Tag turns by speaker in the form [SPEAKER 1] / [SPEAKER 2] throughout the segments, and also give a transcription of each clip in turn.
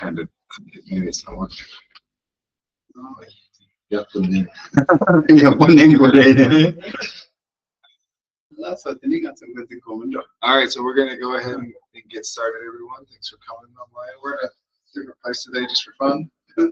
[SPEAKER 1] kind of maybe someone. All right, so we're going to go ahead and get started, everyone. Thanks for coming online. We're at a different place today just for fun. So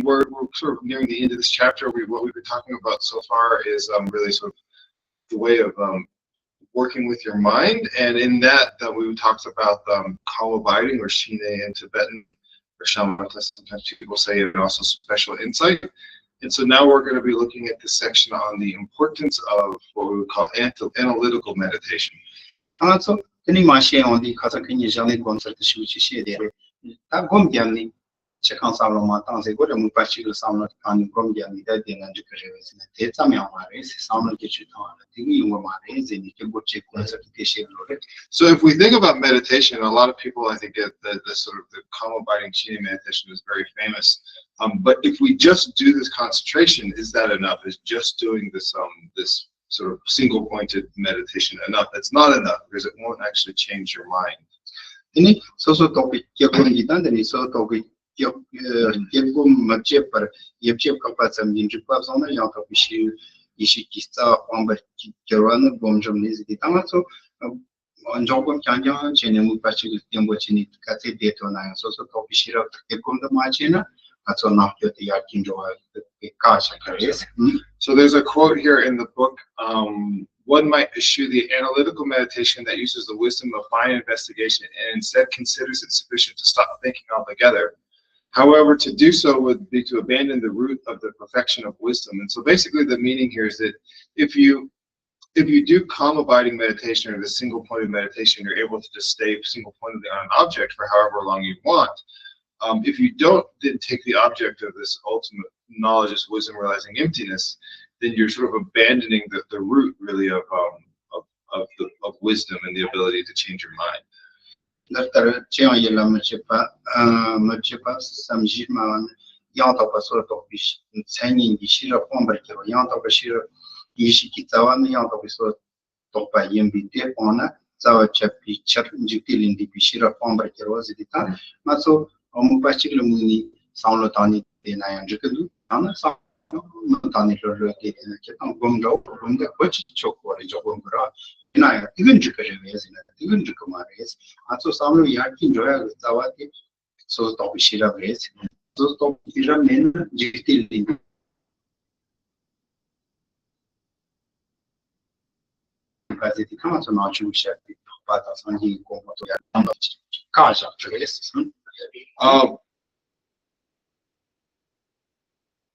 [SPEAKER 1] we're sort of nearing the end of this chapter. What we've been talking about so far is really sort of the way of working with your mind, and in that we talked about calm abiding, or shine in Tibetan, or shamatha, sometimes people say, and also special insight. And so now we're going to be looking at this section on the importance of what we would call analytical meditation. So if we think about meditation, a lot of people, I think, get the sort of the calm abiding shine meditation is very famous. But if we just do this concentration, is that enough? Is just doing this this sort of single pointed meditation enough? That's not enough, because it won't actually change your mind. So there's a quote here in the book. One might eschew the analytical meditation that uses the wisdom of fine investigation and instead considers it sufficient to stop thinking altogether. However, to do so would be to abandon the root of the perfection of wisdom. And so basically the meaning here is that if you do calm abiding meditation, or the single pointed meditation, you're able to just stay single pointedly on an object for however long you want. If you don't then take the object of this ultimate knowledge as wisdom, realizing emptiness, then you're sort of abandoning the root really of wisdom and the ability to change your mind.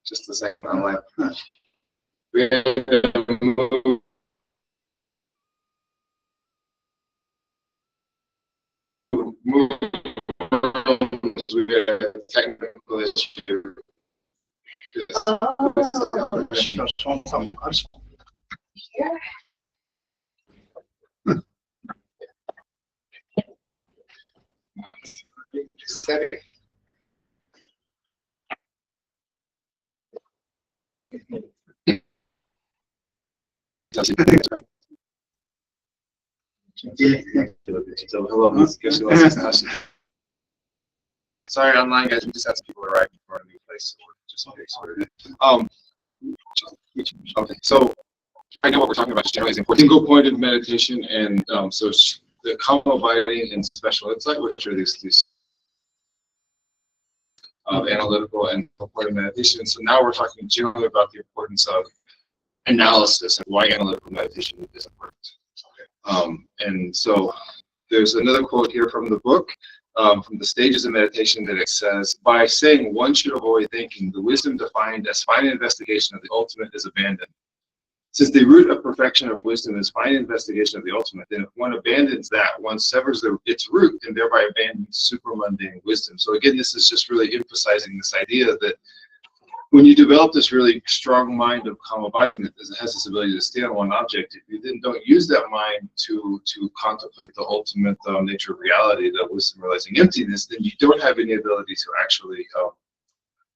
[SPEAKER 1] Just a second, I'm like, we have to move. We got a technical issue. So hello, Ms. Geshe Lharampa. Sorry, online guys, we just had some people arriving from a new place, so we're just getting started. Okay, so I know what we're talking about just generally is important. Single pointed meditation, and so the calm abiding and special insight, which are these analytical and pointed meditation. So now we're talking generally about the importance of analysis and why analytical meditation is important. And so there's another quote here from the book, from the stages of meditation, that it says, by saying one should avoid thinking, the wisdom defined as fine investigation of the ultimate is abandoned. Since the root of perfection of wisdom is fine investigation of the ultimate, then if one abandons that, one severs its root and thereby abandons supramundane wisdom. So again, this is just really emphasizing this idea that when you develop this really strong mind of Kamabhati that has this ability to stay on one object, if you then don't use that mind to contemplate the ultimate nature of reality, the wisdom realizing emptiness, then you don't have any ability to actually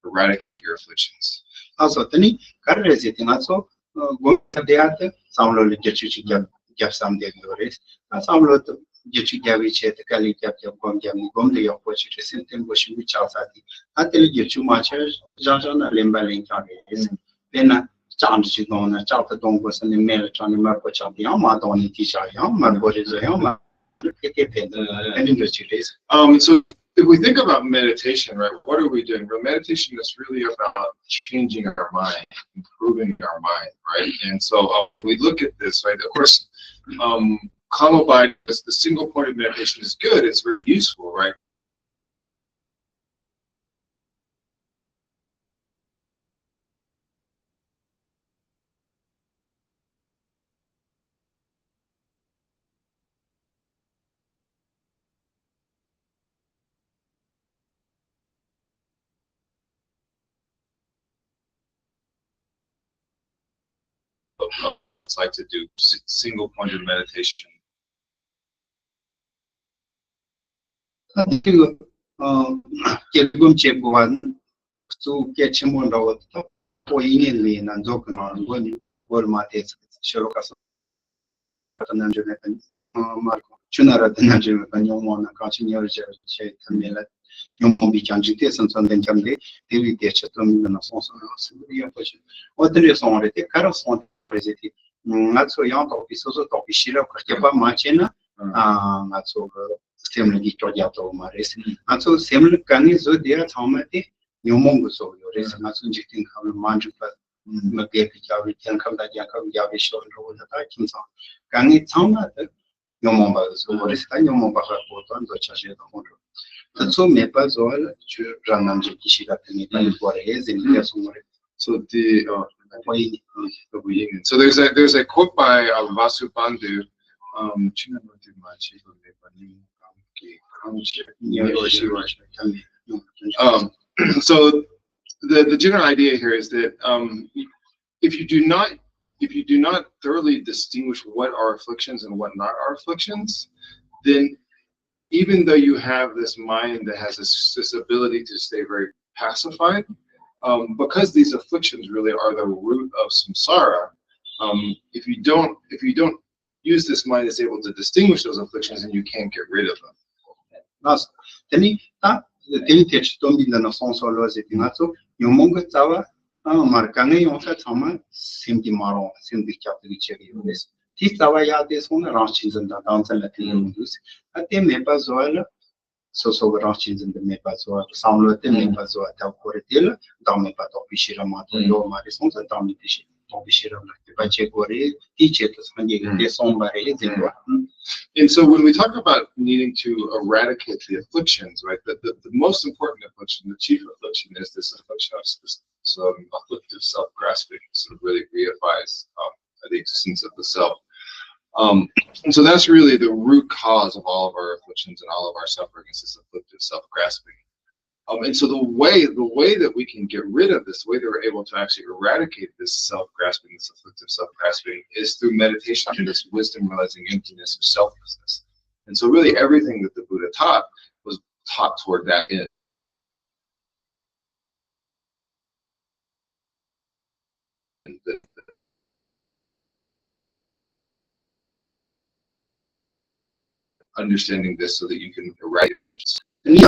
[SPEAKER 1] eradicate your afflictions.
[SPEAKER 2] Also, tani karrezi tingaso godeate samlo lejechi gap sam de lores. Samlo jechi gavi chet kali gap gom de yo pochi senten boshi mi chausati. Ateli jechu macha jana lemba lenka is. Then change gona chauta dong was and mel chani mar pocha ya ma doni tisha ya mar borizo ya ma
[SPEAKER 1] so if we think about meditation, right, what are we doing? Well, meditation is really about changing our mind, improving our mind, right? And so we look at this, right? Of course, Kamabhati, the single point of meditation is good. It's very useful, right? It's like to do single pointed meditation.
[SPEAKER 2] So young office also Topishira, Machina, so similarly to Maris. And so similar Kanizo, dear Tomati, Yomongo, your reason, jiting come Manjupa, Magapi, can come that Yakov Yavish over the Titan song. Can it sound like Yomomba, so what is Yomomba on the Chajet Mondo? And so Mepaz oil, Rananji Kishira, and what is in Yasumari.
[SPEAKER 1] So so there's a quote by Vasubandhu. So the general idea here is that if you do not thoroughly distinguish what are afflictions and what not are afflictions, then even though you have this mind that has this ability to stay very pacified, because these afflictions really are the root of samsara, if you don't use this mind that's able to distinguish those afflictions, then you can't get rid of them.
[SPEAKER 2] So ranchins in the Mepazo, Samlet and Mepazo, Taporetil, Damipa Topishira Mato, Yo Marisons, and Topishira, Pachekore, teach it as many somebody.
[SPEAKER 1] And so when we talk about needing to eradicate the afflictions, right, the most important affliction, the chief affliction is this affliction of this afflictive self-grasping, sort of really reifies the existence of the self. And so that's really the root cause of all of our afflictions and all of our suffering is this afflictive self-grasping. And so the way that we can get rid of this, the way that we're able to actually eradicate this self-grasping, this afflictive self-grasping, is through meditation and this wisdom realizing emptiness of selflessness. And so really everything that the Buddha taught was taught toward that end. Understanding this so that you can eradicate it.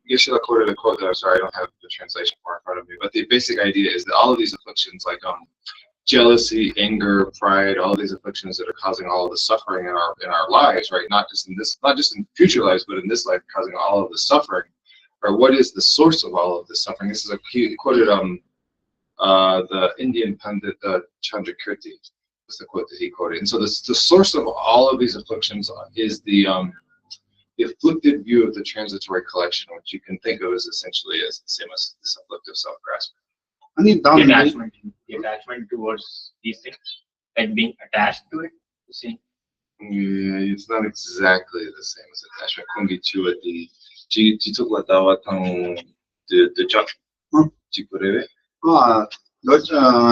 [SPEAKER 1] Geshe quoted a quote that I'm sorry, I don't have the translation for in front of me, but the basic idea is that all of these afflictions, like jealousy, anger, pride, all of these afflictions that are causing all of the suffering in our lives, right? Not just in future lives, but in this life, causing all of the suffering. Or what is the source of all of this suffering? This is he quoted the Indian Pandit Chandrakirti. the quote that he quoted. And so the source of all of these afflictions is the afflicted view of the transitory collection, which you can think of as essentially as the same as this afflictive self-grasping.
[SPEAKER 2] I mean,
[SPEAKER 3] The attachment towards these things and being attached to it. See,
[SPEAKER 1] yeah, it's not exactly the same as attachment. Kungi chua di jitu la dawa tang de chak chikure.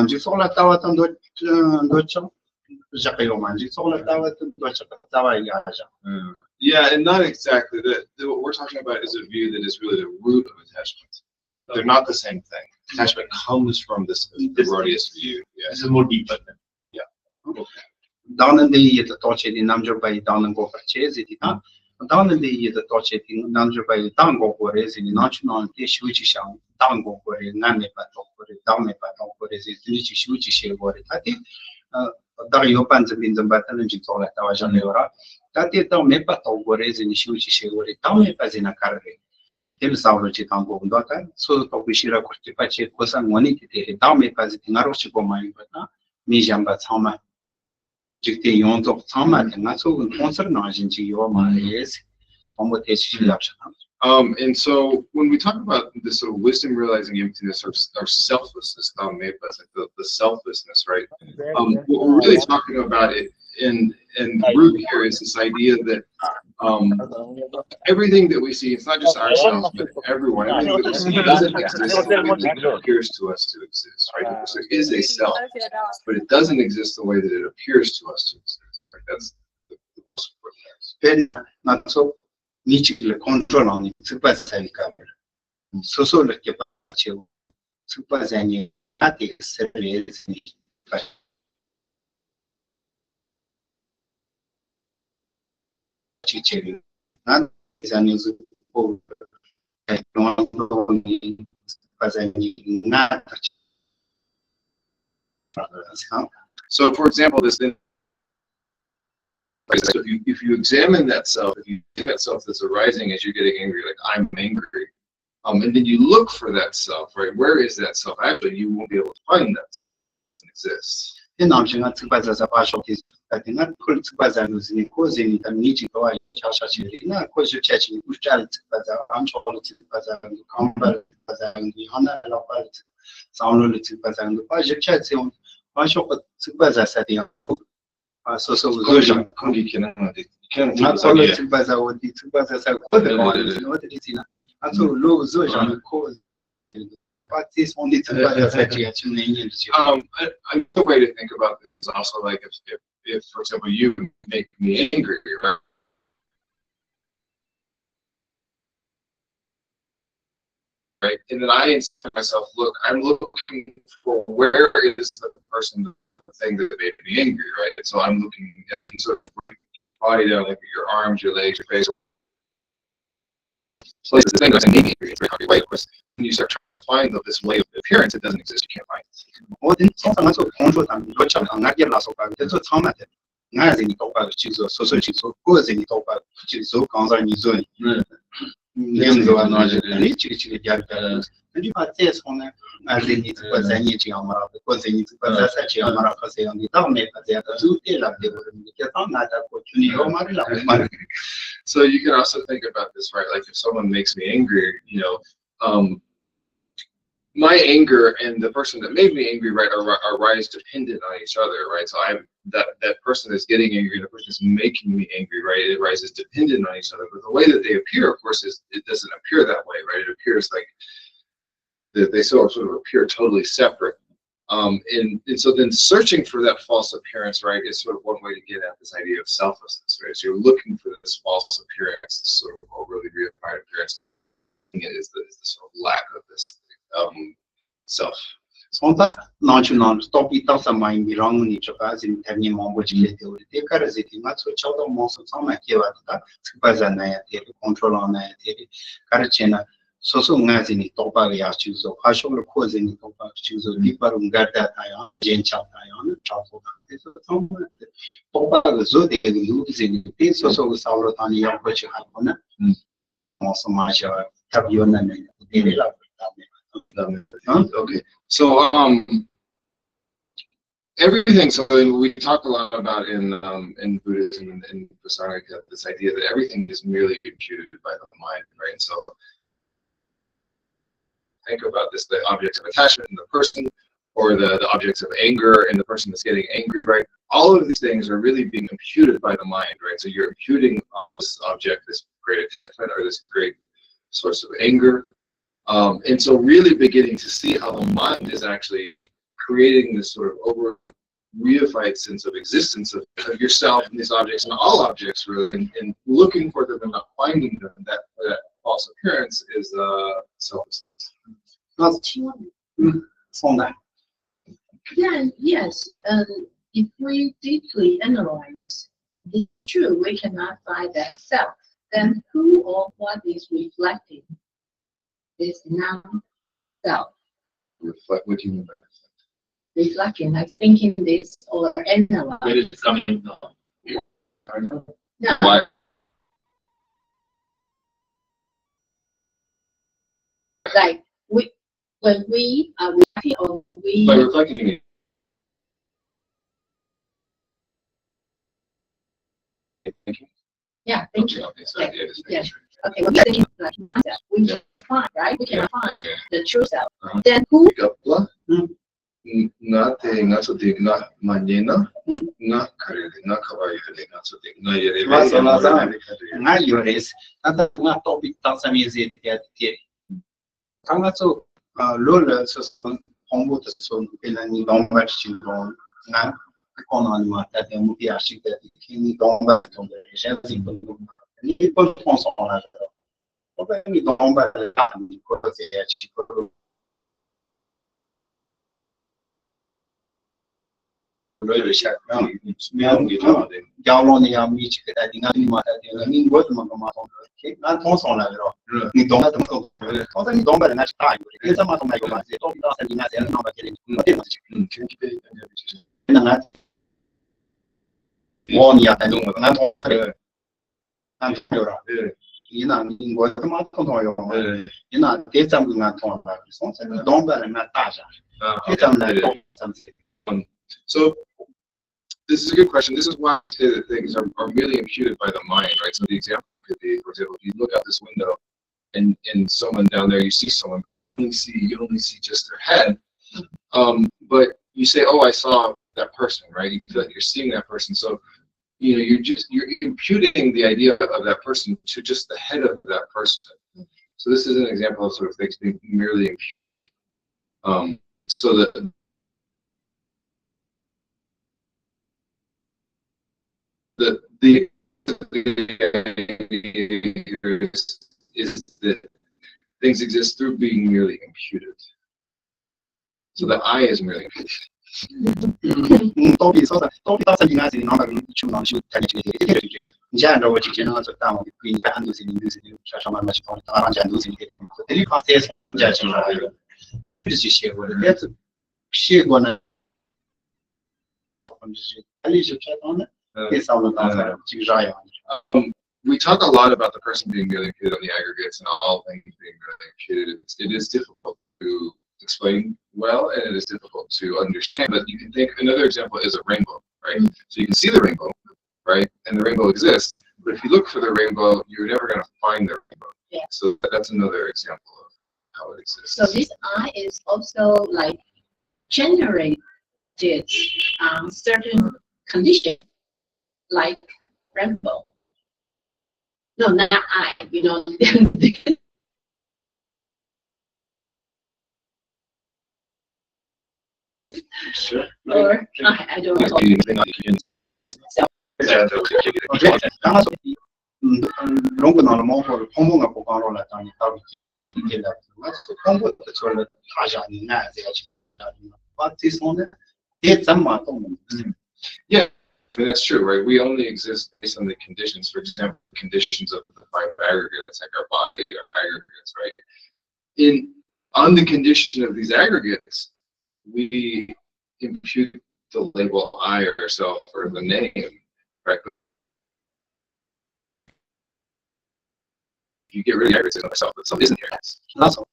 [SPEAKER 2] just all that out on the
[SPEAKER 1] Yeah, and not exactly. What we're talking about is a view that is really the root of attachment. They're not the same thing. Attachment comes from this erroneous view. Yeah.
[SPEAKER 3] this is more deeper than.
[SPEAKER 1] Yeah. Okay.
[SPEAKER 2] down in the torch in number by down and go purchase it. Down in the torch in number by down go for is in national dish which is down go for it, none but for it, down but for it, which is share for it. I think Dario Panza in the battle and all that I was on the that is down me but over is in which share for it, down as in a carry. Tell Savage Tambo daughter, so Topishira Kotipache was and money to down me as it in Arochico mine, but not me jamba Tama. Jikti yon to Tama and not so concerned to your marriage on what is
[SPEAKER 1] And so when we talk about this sort of wisdom realizing emptiness or selflessness, the selflessness, right? What we're really talking about it in root here is this idea that everything that we see, it's not just ourselves, but everyone, everything that we see doesn't exist the way that it appears to us to exist, right? Because there is a self, but it doesn't exist the way that it appears to us to exist. Right? That's the most important thing.
[SPEAKER 2] Not so. Nichikle control on it, super sailing cover. So like a super zany at the series. Chichering, not is an use of
[SPEAKER 1] So, for example, this thing. So if you examine that self, if you see that self that's arising as you're getting angry, like I'm angry, and then you look for that self, right? Where is that self? Actually, you won't be able to find that. It exists.
[SPEAKER 2] In option, that's about as a partial is that in that put bazans in causing the meeting go not cause your church in which child, but I'm sure it's bazan, combat bazan, the honor of sound only to bazan, the budget church on one shop at Bazas at the so not so much Baza would be to Bazas. What it is in a so low Zojan cause. But this only to Bazas actually.
[SPEAKER 1] A way to think about this is also like if for example, you make me angry, right? And then I say to myself, look, I'm looking for where is the person, the thing that made me angry, right? And so I'm looking at sort of body down, like your arms, your legs, your face. So it's the thing that's making me angry. It's very hard to wait. Of course, when you start trying to find this way of appearance, it doesn't exist. You can't find it.
[SPEAKER 2] Well, then sometimes control and watch and not get lost of it. So Tom at it. As in talk about cheese or sausage, so goes in talk about cheese, so concern is doing. And you are this one as they need to put any Chiamara because they need to put a Chiamara on the town, but they are two tail of the get on that opportunity.
[SPEAKER 1] So you can also think about this, right? Like if someone makes me angry, you know, my anger and the person that made me angry, right, are rise dependent on each other, right? So that person that's getting angry, the person that's making me angry, right? It rises dependent on each other. But the way that they appear, of course, is it doesn't appear that way, right? It appears like they sort of appear totally separate. And so then searching for that false appearance, right, is sort of one way to get at this idea of selflessness, right? So you're looking for this false appearance, this sort of overly reified appearance. It is the sort of lack of this self.
[SPEAKER 2] So that non stop it out of my wrong each of us in Tanya Momboji. They are as it not so child of most of some idea that Bazana control on a Karachena. So as in it topa choose of Hashol cause in it topa choose of deeper got that ion, Jane Chap ion, Chapo. Topa the Zodi lose in the piece also with Saurotani, which you have on it. Also much have you and
[SPEAKER 1] Okay, so everything. So we talk a lot about in Buddhism and in Vasana this idea that everything is merely imputed by the mind, right? And so think about this: the objects of attachment in the person, or the objects of anger in the person that's getting angry, right? All of these things are really being imputed by the mind, right? So you're imputing this object, this great attachment, or this great source of anger. And so really beginning to see how the mind is actually creating this sort of over reified sense of existence of yourself and these objects and all objects really, and looking for them and not finding them. That false appearance is selflessness.
[SPEAKER 4] Yeah, yes. If we deeply analyze the true, we cannot find that self. Then who or what is reflecting is non-self.
[SPEAKER 1] Reflect. What do you mean by that?
[SPEAKER 4] Reflecting, like thinking this or analyze.
[SPEAKER 3] Where is it coming from?
[SPEAKER 4] No.
[SPEAKER 1] Why?
[SPEAKER 4] Like when we are reflecting or
[SPEAKER 1] By reflecting.
[SPEAKER 4] Yeah, thank you.
[SPEAKER 1] Okay, so yeah, just making
[SPEAKER 4] Yeah.
[SPEAKER 1] sure.
[SPEAKER 4] Okay, we're thinking like myself. We can find, right? We can find
[SPEAKER 1] Yeah.
[SPEAKER 4] the true self.
[SPEAKER 1] Uh-huh.
[SPEAKER 4] Then who?
[SPEAKER 1] Kapla, na te na so te na manena na kare na kawaii na so te na yere
[SPEAKER 2] nga yores ata nga topic ta samize te te kanga so lol so hombo to so pelani domba chindon na kono ma ta te muti ashik te kini domba to de jezi ni ko fonso na to ba ni domba ta ni ko te achik ko Galon ya mi che da dinga ni ma da ni go ma ma ke na ton son la ro ni don da ko ko ni don ba na sta ni sa ma to mai ko ma se to da sa ni na se na ba ke ni na na won ya da ni na to na to ra ni na ni go ma to to yo ni na de sam na to ba so se don ba na ta ja ke sam na to sam se.
[SPEAKER 1] So this is a good question. This is why things are really imputed by the mind, right? So the example could be, for example, if you look out this window and someone down there, you see someone, you only see just their head, but you say, oh, I saw that person, right? You feel like you're seeing that person. So you're imputing the idea of that person to just the head of that person. So this is an example of sort of things being merely imputed. So that the is that things exist through being merely imputed. So the I is merely imputed. We talk a lot about the person being merely imputed on the aggregates and all things being merely imputed. It is difficult to explain well, and it is difficult to understand. But you can think another example is a rainbow, right? So you can see the rainbow, right? And the rainbow exists. But if you look for the rainbow, you're never going to find the rainbow.
[SPEAKER 4] Yeah.
[SPEAKER 1] So that's another example of how it exists.
[SPEAKER 4] So this I is also like generated certain conditions, like rainbow. No, not I. You know.
[SPEAKER 1] Sure.
[SPEAKER 4] Or I don't know.
[SPEAKER 1] Yeah, that's true, right? We only exist based on the conditions. For example, conditions of the five aggregates, like our body, our aggregates, right? On the condition of these aggregates, we impute the label I or self or the name, right? You get rid of the aggregates of self, but self isn't here.
[SPEAKER 2] That's all.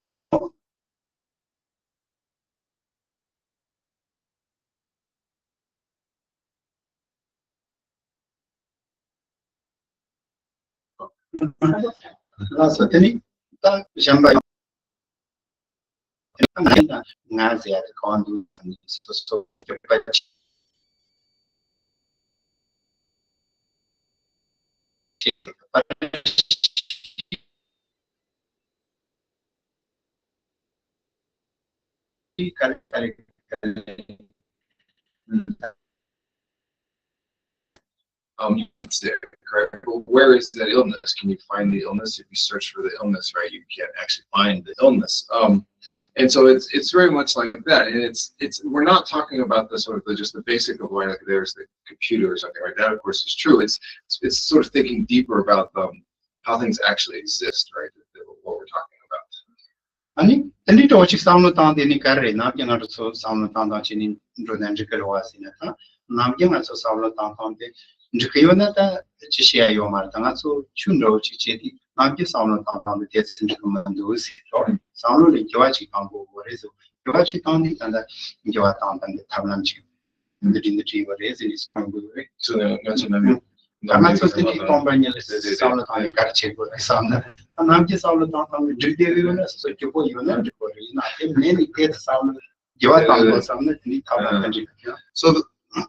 [SPEAKER 2] Last thing, that Jamba Nazi at the condu so
[SPEAKER 1] It's there, correct? But where is that illness? Can you find the illness? If you search for the illness, right, you can't actually find the illness. And so it's very much like that. And it's we're not talking about the sort of just the basic of like there's the computer or something, right? That of course is true. It's sort of thinking deeper about how things actually exist, right? What we're talking about.
[SPEAKER 2] 아니, 근데도 어찌 싸움을 당되니 가래 남경아서 싸움을 당당치니 로난지컬 와시나타 남경아서 싸움을 당당데 그요나다 지시야요 말당아서 춘로 지체디 남경 싸움을 당당데 대신지 그만두시 싸움을 교화지 강고 그래서 교화지 당니 간다 교화 당당데 탐남지 인들인들이 버레지 스방고에
[SPEAKER 1] So mentioned
[SPEAKER 2] 아마서 특히 컴바니를 싸움을 당에 가르치고 싸움을 남기 싸움을 당당데 들대리는 소치고 이거는 거리 나한테 내니 때 싸움을 교화 당고 싸움을 니 탐남지
[SPEAKER 1] So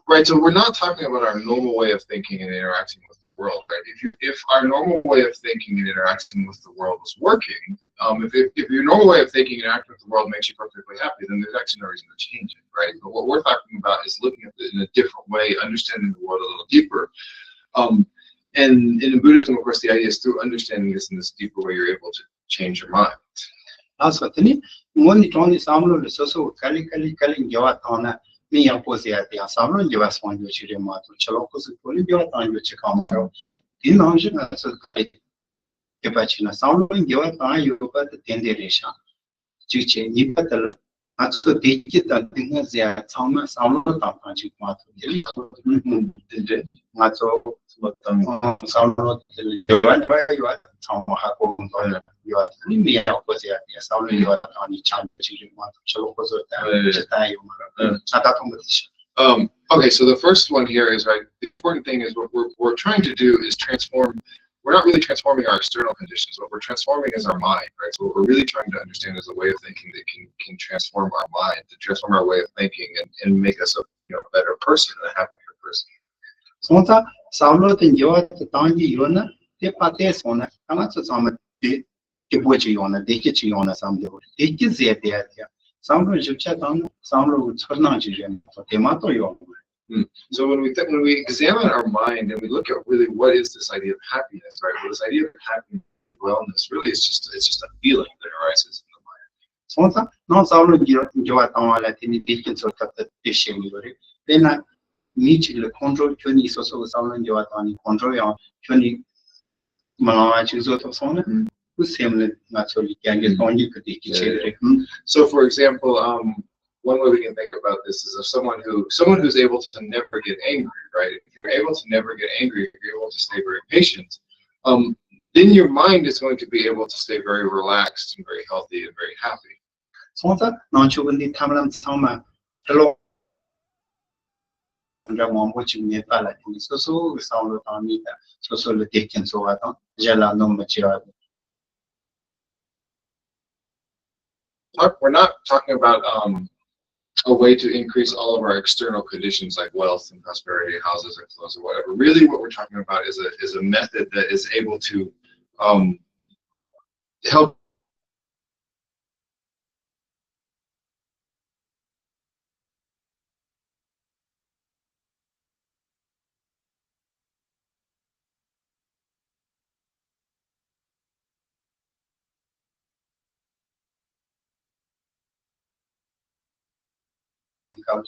[SPEAKER 1] right, so we're not talking about our normal way of thinking and interacting with the world, right? If our normal way of thinking and interacting with the world was working, if your normal way of thinking and acting with the world makes you perfectly happy, then there's actually no reason to change it, right? But what we're talking about is looking at it in a different way, understanding the world a little deeper. And in Buddhism, of course, the idea is through understanding this in this deeper way, you're able to change your mind.
[SPEAKER 2] 아스가더니 뭔이 돈이 싸움을 써서 칼리 교화 당나 미야 보세야야 싸움을 교화 손주 지려 마도 저로고서 돈이 교화 당고 지kamaro 이 나오셔서 개바치나 싸움을 교화 당 요가 텐데레샤 지체 니빠들 아주 대기다 등하지야 정말 싸움을 당하지 마도 이제 맞죠 어떤 싸움을 교화 정하고 거는 요아 미야 보세야야 싸움을 교화 당이 참 지려 마도 저로고서 다요
[SPEAKER 1] Okay, so the first one here is, right, the important thing is what we're trying to do is transform. We're not really transforming our external conditions. What we're transforming is our mind, right? So what we're really trying to understand is a way of thinking that can transform our mind, to transform our way of thinking and make us a better person, a happier person.
[SPEAKER 2] 손자 싸움로든 요아 당이 요나 대파테 손나 아마서 싸움 대보지 요나 대기지 요나 싸움도 대기지에 대야 싸움로 집차 당 싸움로 천나지면 대마도 요
[SPEAKER 1] So when we examine our mind and we look at really what is this idea of happiness, right? Well, this idea of happiness, wellness, really is just a feeling that arises in the mind.
[SPEAKER 2] 손자 너 싸움로 요아 당와라 티니 대긴 소타 대시미 거리 내나 미치를 컨트롤 견이 있어서 싸움로 요아 당이 컨트롤이야 견이 말아와 주소도 손은 그 셈을 naturally can only could be
[SPEAKER 1] So for example, one way we can think about this is of someone who's able to never get angry, right? If you're able to never get angry, if you're able to stay very patient, then your mind is going to be able to stay very relaxed and very healthy and very happy.
[SPEAKER 2] 손자 나초근디 탐람 상마 별로 under Mombochi Nepal, so sound of Amita, so the taken so I don't Jala no material.
[SPEAKER 1] We're not talking about a way to increase all of our external conditions like wealth and prosperity, houses and clothes or whatever. Really, what we're talking about is a method that is able to help.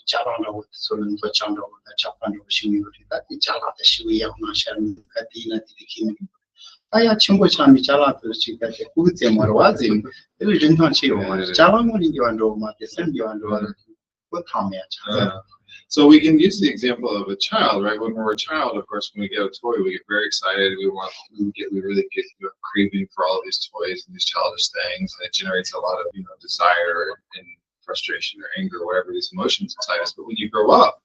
[SPEAKER 2] Chalano Solon for Chando, the Japan Shimi, that the Jala, the Shui of Nashan, Katina, the King. I had Chumbochami Jala to see that the Putim or was in the region on Chio, Jalamon in your Roma, the send you under what
[SPEAKER 1] So we can use the example of a child, right? When we're a child, of course, when we get a toy, we get very excited. We really get a craving for all of these toys and these childish things, and it generates a lot of desire and frustration or anger, whatever these emotions inside us. But when you grow up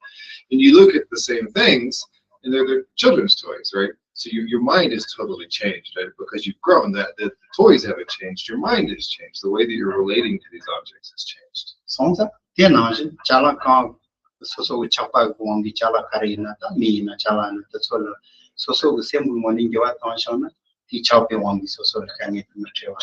[SPEAKER 1] and you look at the same things, and they're children's toys, right? So your mind is totally changed, right? Because you've grown. That the toys haven't changed. Your mind has changed. The way that you're relating to these objects has changed.
[SPEAKER 2] Sonsa, Tianaj, Chalaka, Soso Chapa, Wongi Chala Karina, Mina Chala, the Solar, Soso, the same morning you are on teach out the Wongi, Soso, can it material.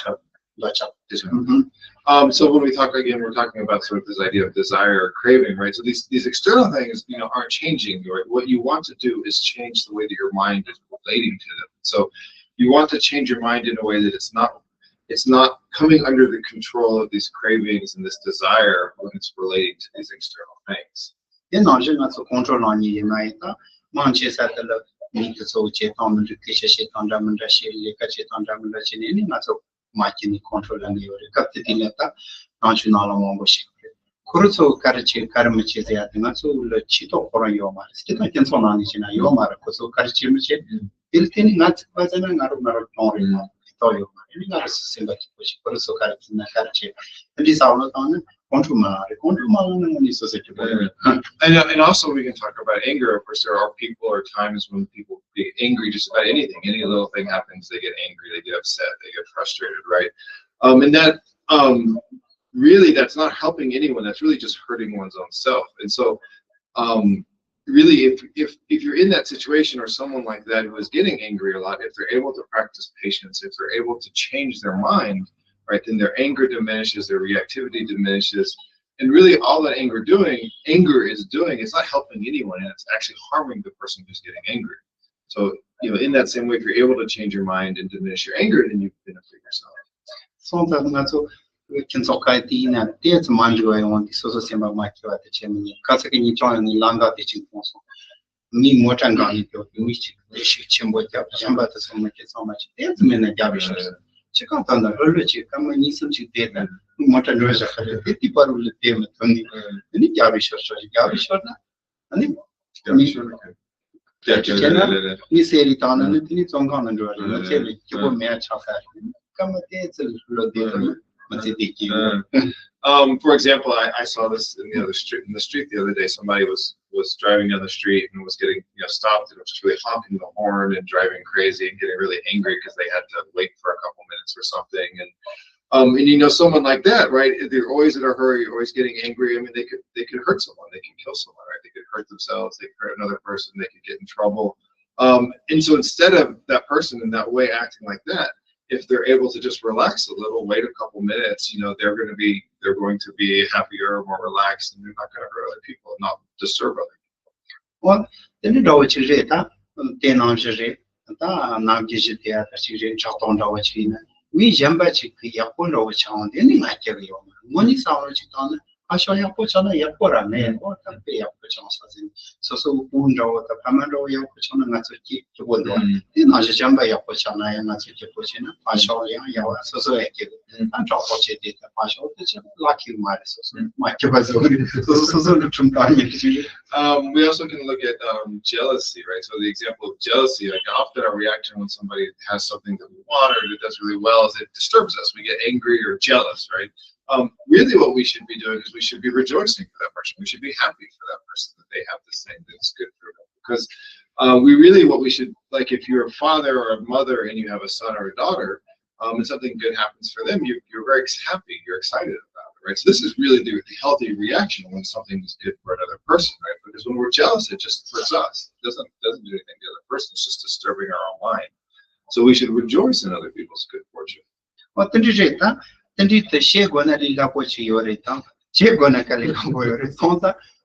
[SPEAKER 1] So when we talk again, we're talking about sort of this idea of desire or craving, right? So these external things, aren't changing. Right? What you want to do is change the way that your mind is relating to them. So you want to change your mind in a way that it's not coming under the control of these cravings and this desire when it's relating to these external things.
[SPEAKER 2] Not to control on you, Manches at the need to so check on the Geshe Lharampa Rangrig Dorjee, not so much in control and your Captain National Worship. Kuruso Karachi Karamachi, not so Chito or Yoma, still I can so manage in a Yoma, so Karachimachi, built in not as an Arumar Torin, Toyo, not a single push, Kuruso Karachi, and this out on Contruma and society.
[SPEAKER 1] And also we can talk about anger. Of course, there are people or times when people get angry just about anything. Any little thing happens, they get angry, they get upset, they get frustrated, right? And that really, that's not helping anyone. That's really just hurting one's own self. And so, really, if you're in that situation or someone like that who is getting angry a lot, if they're able to practice patience, if they're able to change their mind, right, then their anger diminishes, their reactivity diminishes, and really all that anger is doing, it's not helping anyone, and it's actually harming the person who's getting angry. So, in that same way, if you're able to change your mind and diminish your anger, then you benefit yourself.
[SPEAKER 2] So we can talk about the there's manjo I want so simba makio at the chimney. Kasaki join the langa teaching also. Me more than going to which they should chimbo jamba to so much. There's many javishes. Check out on the religion, come and listen to data. Motor noise of 50 part of the payment on the javish or and we say it on and it's on common door. Let's say you match of that. Come at it.
[SPEAKER 1] For example, I saw this in the street the other day. Somebody was driving down the street and was getting stopped, and was really honking the horn and driving crazy and getting really angry because they had to wait for a couple minutes or something. And someone like that, right? They're always in a hurry, always getting angry. I mean, they could hurt someone, they can kill someone, right? They could hurt themselves, they could hurt another person, they could get in trouble. And so instead of that person in that way acting like that, if they're able to just relax a little, wait a couple minutes, they're going to be happier, more relaxed, and they're not going to hurt other people and not disturb other people.
[SPEAKER 2] Well, then you know what you read, then on the read, now Geshe Lharampa Rangrig Dorjee, we jump at you, Yapon, which on any material. Money sounds on. I show you put on a yapora name or pay up so Undo the Pamado Yapuchon and that's a keep to one. Then I jump by Yapuchana and that's a Yapuchina, I show you so and drop what you did, I show lucky my
[SPEAKER 1] We also can look at jealousy, right? So the example of jealousy, like often our reaction when somebody has something that we want or that does really well is it disturbs us. We get angry or jealous, right? Really what we should be doing is we should be rejoicing for that person. We should be happy for that person that they have this thing that's good for them. Because what we should, like if you're a father or a mother and you have a son or a daughter, and something good happens for them, you're very happy, you're excited about it, right? So this is really the healthy reaction when something is good for another person, right? Because when we're jealous, it just hurts us. It doesn't do anything to the other person, it's just disturbing our own mind. So we should rejoice in other people's good fortune.
[SPEAKER 2] What did you say? Indeed, the shake one at Lapochi or a tongue, shake one at Calico,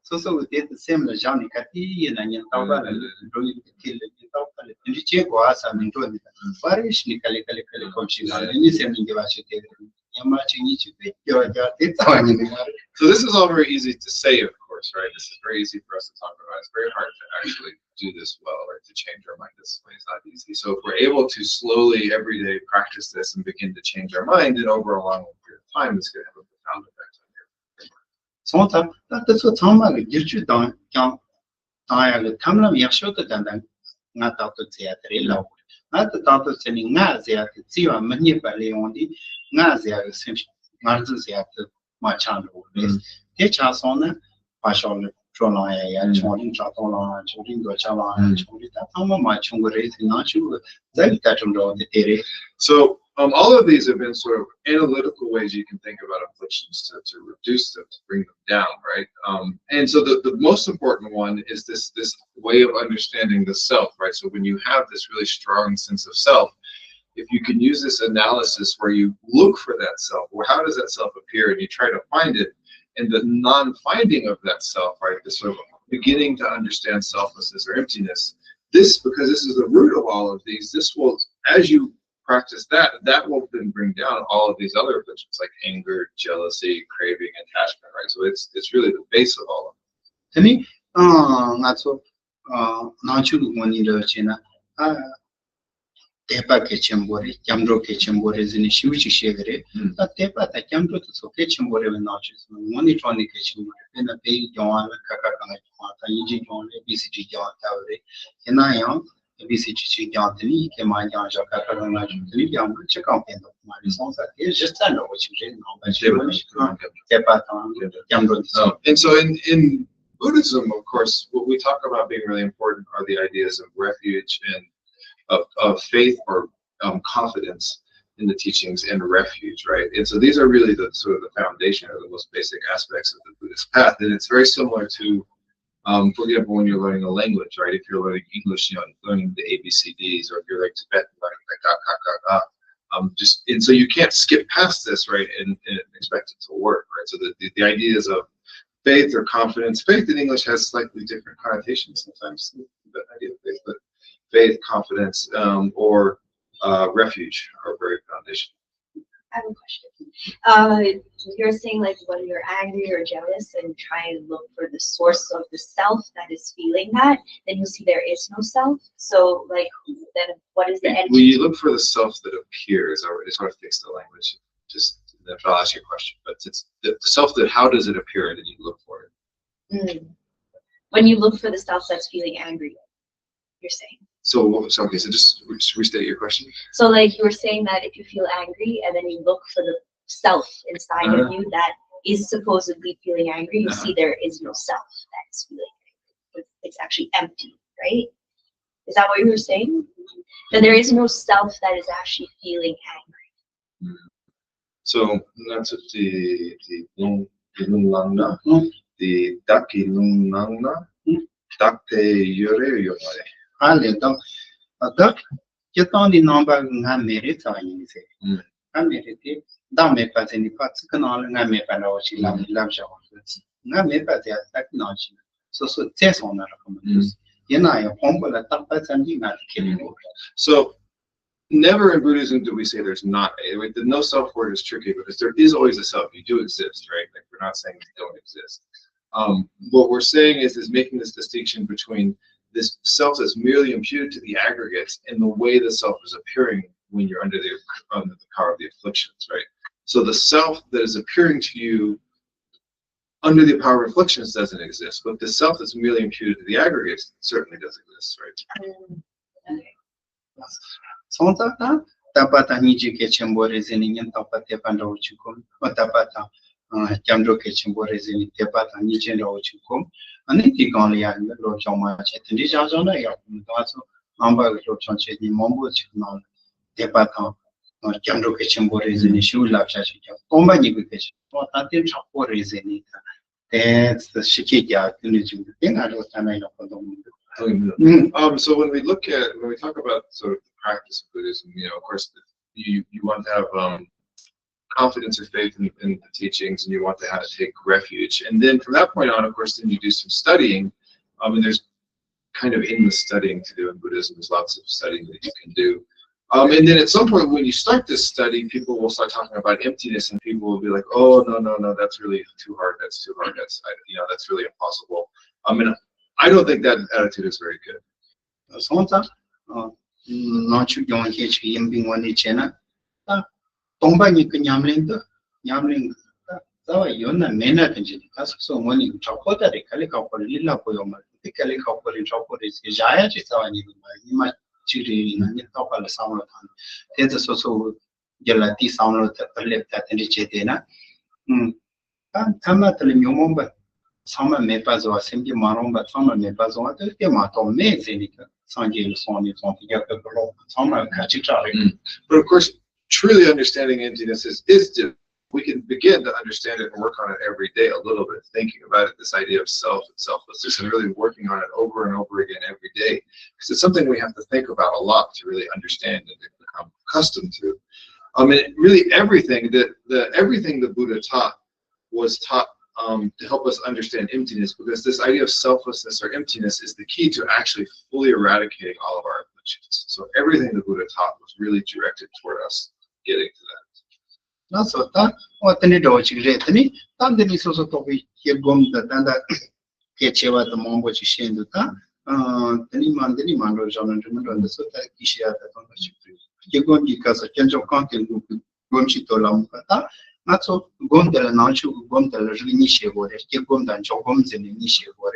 [SPEAKER 2] so we did the same as Johnny Cathy and Yantava and doing the kill the check was and doing it. Parish Nicalicochi, and you send me
[SPEAKER 1] So this is all very easy to say, of course, right? This is very easy for us to talk about. It's very hard to actually do this well, right? To change our mind this way is not easy. So if we're able to slowly every day practice this and begin to change our mind, then over a long period of time, it's going to have a profound effect on you.
[SPEAKER 2] Sometimes that's what somebody gives you done. I come to me, short than not out to theatre loud. Not the thought of sending Nazia to see a many ballet on the Nazia essential. Nazia much on the teach us on it. Partial
[SPEAKER 1] So all of these have been sort of analytical ways you can think about afflictions to reduce them, to bring them down, right? And so the most important one is this way of understanding the self, right? So when you have this really strong sense of self, if you can use this analysis where you look for that self, or how does that self appear, and you try to find it, and the non-finding of that self, right, this sort of beginning to understand selflessness or emptiness, because this is the root of all of these, this will, as you practice that will then bring down all of these other afflictions like anger, jealousy, craving, attachment, right? So it's really the base of all of them.
[SPEAKER 2] Tepa ke chembore, jamro ke chembore zini shiuchi shegere. Ta tepa ta jamro to so ke chembore we notches. Money tronic ke chembore. Then a big John kaka kanga ta yiji John BCG John tawre. Ena yo BCG John tani ke ma John kaka kanga tani ya mu check out in my response that is just I know what you did now. But tepa ta jamro.
[SPEAKER 1] And so in Buddhism, of course, what we talk about being really important are the ideas of refuge and of faith or confidence in the teachings and refuge, right? And so these are really the sort of the foundation or the most basic aspects of the Buddhist path. And it's very similar to, for example, when you're learning a language, right? If you're learning English, learning the ABCDs, or if you're like Tibetan, learning like ga, ga, ga, ga. And so you can't skip past this, right? And expect it to work, right? So the ideas of faith or confidence, faith in English has slightly different connotations sometimes, the idea of faith, but faith, confidence, or refuge are very foundational.
[SPEAKER 5] I have a question. You're saying like when you're angry or jealous and try and look for the source of the self that is feeling that, then you see there is no self. So like then what is the entity?
[SPEAKER 1] When you look for the self that appears, or it's hard to fix the language, just then I'll ask you a question. But it's the self that, how does it appear, and then you look for it.
[SPEAKER 5] When you look for the self that's feeling angry, you're saying.
[SPEAKER 1] So okay, so just restate your question.
[SPEAKER 5] So like you were saying that if you feel angry and then you look for the self inside of you that is supposedly feeling angry, you see there is no self that is feeling angry. It's actually empty, right? Is that what you were saying? That there is no self that is actually feeling angry.
[SPEAKER 1] So that's the nungna, the daki nungna, dakte yore yore.
[SPEAKER 2] Don't get on the number merit. I merit it. Don't make us any parts canal and I make an ocean love show. Not make us the technology. So test on the recommendations. You know, a humble at top and you not killing.
[SPEAKER 1] So never in Buddhism do we say there's not a, the no self word is tricky because there is always a self. You do exist, right? Like we're not saying you don't exist. What we're saying is making this distinction between this self that's merely imputed to the aggregates and the way the self is appearing when you're under the power of the afflictions, right? So the self that is appearing to you under the power of afflictions doesn't exist, but the self that's merely imputed to the aggregates certainly does exist, right?
[SPEAKER 2] So that tapata niji ke chembore zini nyen tapate panda uchukum o tapata jamdo ke chembore zini tapata niji ro uchukum ani ti gon ya lo choma che ndi ja jo na ya da so amba lo chon che ni mombo chuna tapata jamdo ke chembore zini shu la cha che komba ni ke che o ta tin cha ko re zini ta that's the shikya kuniju thing I don't know
[SPEAKER 1] So when we talk about sort of the practice of Buddhism, of course, you want to have confidence or faith in the teachings, and you want to have to take refuge. And then from that point on, of course, then you do some studying. And there's kind of endless studying to do in Buddhism. There's lots of studying that you can do. And then at some point when you start this study, people will start talking about emptiness, and people will be like, "Oh, no, that's really too hard. That's too hard. That's really impossible." And I don't think that attitude is very good.
[SPEAKER 2] Not you don't catch him being one each other. Tomba you can yamling. So you're not men at the so when you talk about the calico for Lilla Poyoma, the calico for in Chopo is Jaya, it's our name. You might chiri in the top of the summer. There's also Gelati sound of the left at the Chetena. I'm not telling you, but Sama me pas au simple marron, but sama me pas au other, me zenica, Sanjay Sony, something like that. Sama Kachichari.
[SPEAKER 1] But of course, truly understanding emptiness is different. We can begin to understand it and work on it every day a little bit, thinking about it, this idea of self and selflessness, and really working on it over and over again every day. Because it's something we have to think about a lot to really understand and to become accustomed to. And really everything everything the Buddha taught was taught to help us understand emptiness, because this idea of selflessness or emptiness is the key to actually fully eradicating all of our afflictions. So everything the Buddha taught was really directed toward us getting to that.
[SPEAKER 2] So that what any dodgy retiny, and then is also probably here gum the tanda Kechewa the Mombo Chishin the ta, Teniman or John and the Sota Kishia that on the ship. You go because a change of content will Gumchito Lamata, not so Gondel and Nachu Gondel Nishi or Kibum than Jogums in Nishi or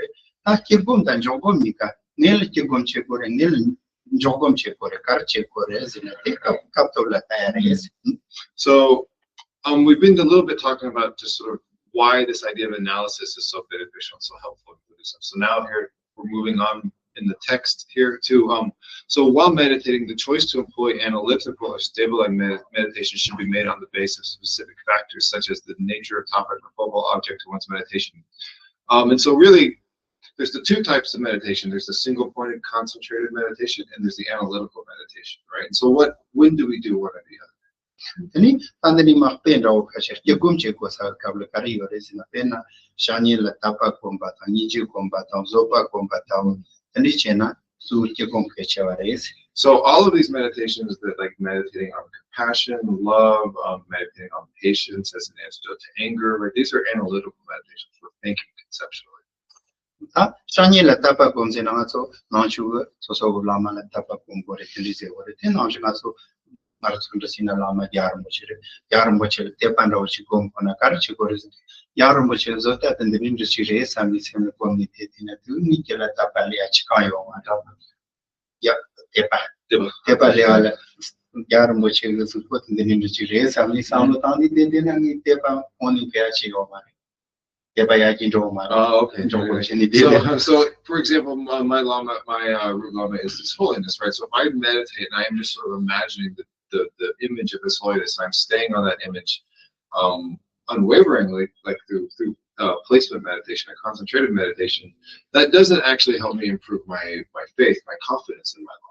[SPEAKER 2] not Kibum than Jogomika, Nil Kibum check or a nil Jogum check or a car check or as in a take up capital at.
[SPEAKER 1] So we've been a little bit talking about just sort of why this idea of analysis is so beneficial and so helpful in Buddhism. So now here we're moving on in the text here to so while meditating, the choice to employ analytical or stabilized meditation should be made on the basis of specific factors such as the nature of topic or focal object of one's meditation. And so really there's the two types of meditation. There's the single pointed concentrated meditation and there's the analytical meditation, right? And so when do we do one or the other?
[SPEAKER 2] Any Pandani Mapenda or Kasher, Yagumche was a couple of careers in a pena, Shani La Tapa combat, Niji combat, Zopa combat, and Chena, to Yagum Kechavares.
[SPEAKER 1] So all of these meditations that like meditating on compassion, love, meditating on patience as an antidote to anger, right? These are analytical meditations for thinking conceptually.
[SPEAKER 2] Shani La Tapa comes in also, non sugar, so Lama La Tapa combo, or a 10 also. Marasundasina Lama Yarambochel, Tepandochi Gom on a Karachikoris, Yarambochel Zota, and the industry race and the same community in a two Nikela Tapalia Chikayo, Tepa Leal, Yarambochel is put in the industry race and the sound of Tani didn't Tepa only Piachi Oma.
[SPEAKER 1] Oh, okay. So, for example, my lama, root lama is His Holiness, right? So if I meditate and I am just sort of imagining the image of His Holiness, and I'm staying on that image unwaveringly, like through placement meditation or concentrated meditation, that doesn't actually help me improve my faith, my confidence in my Lama.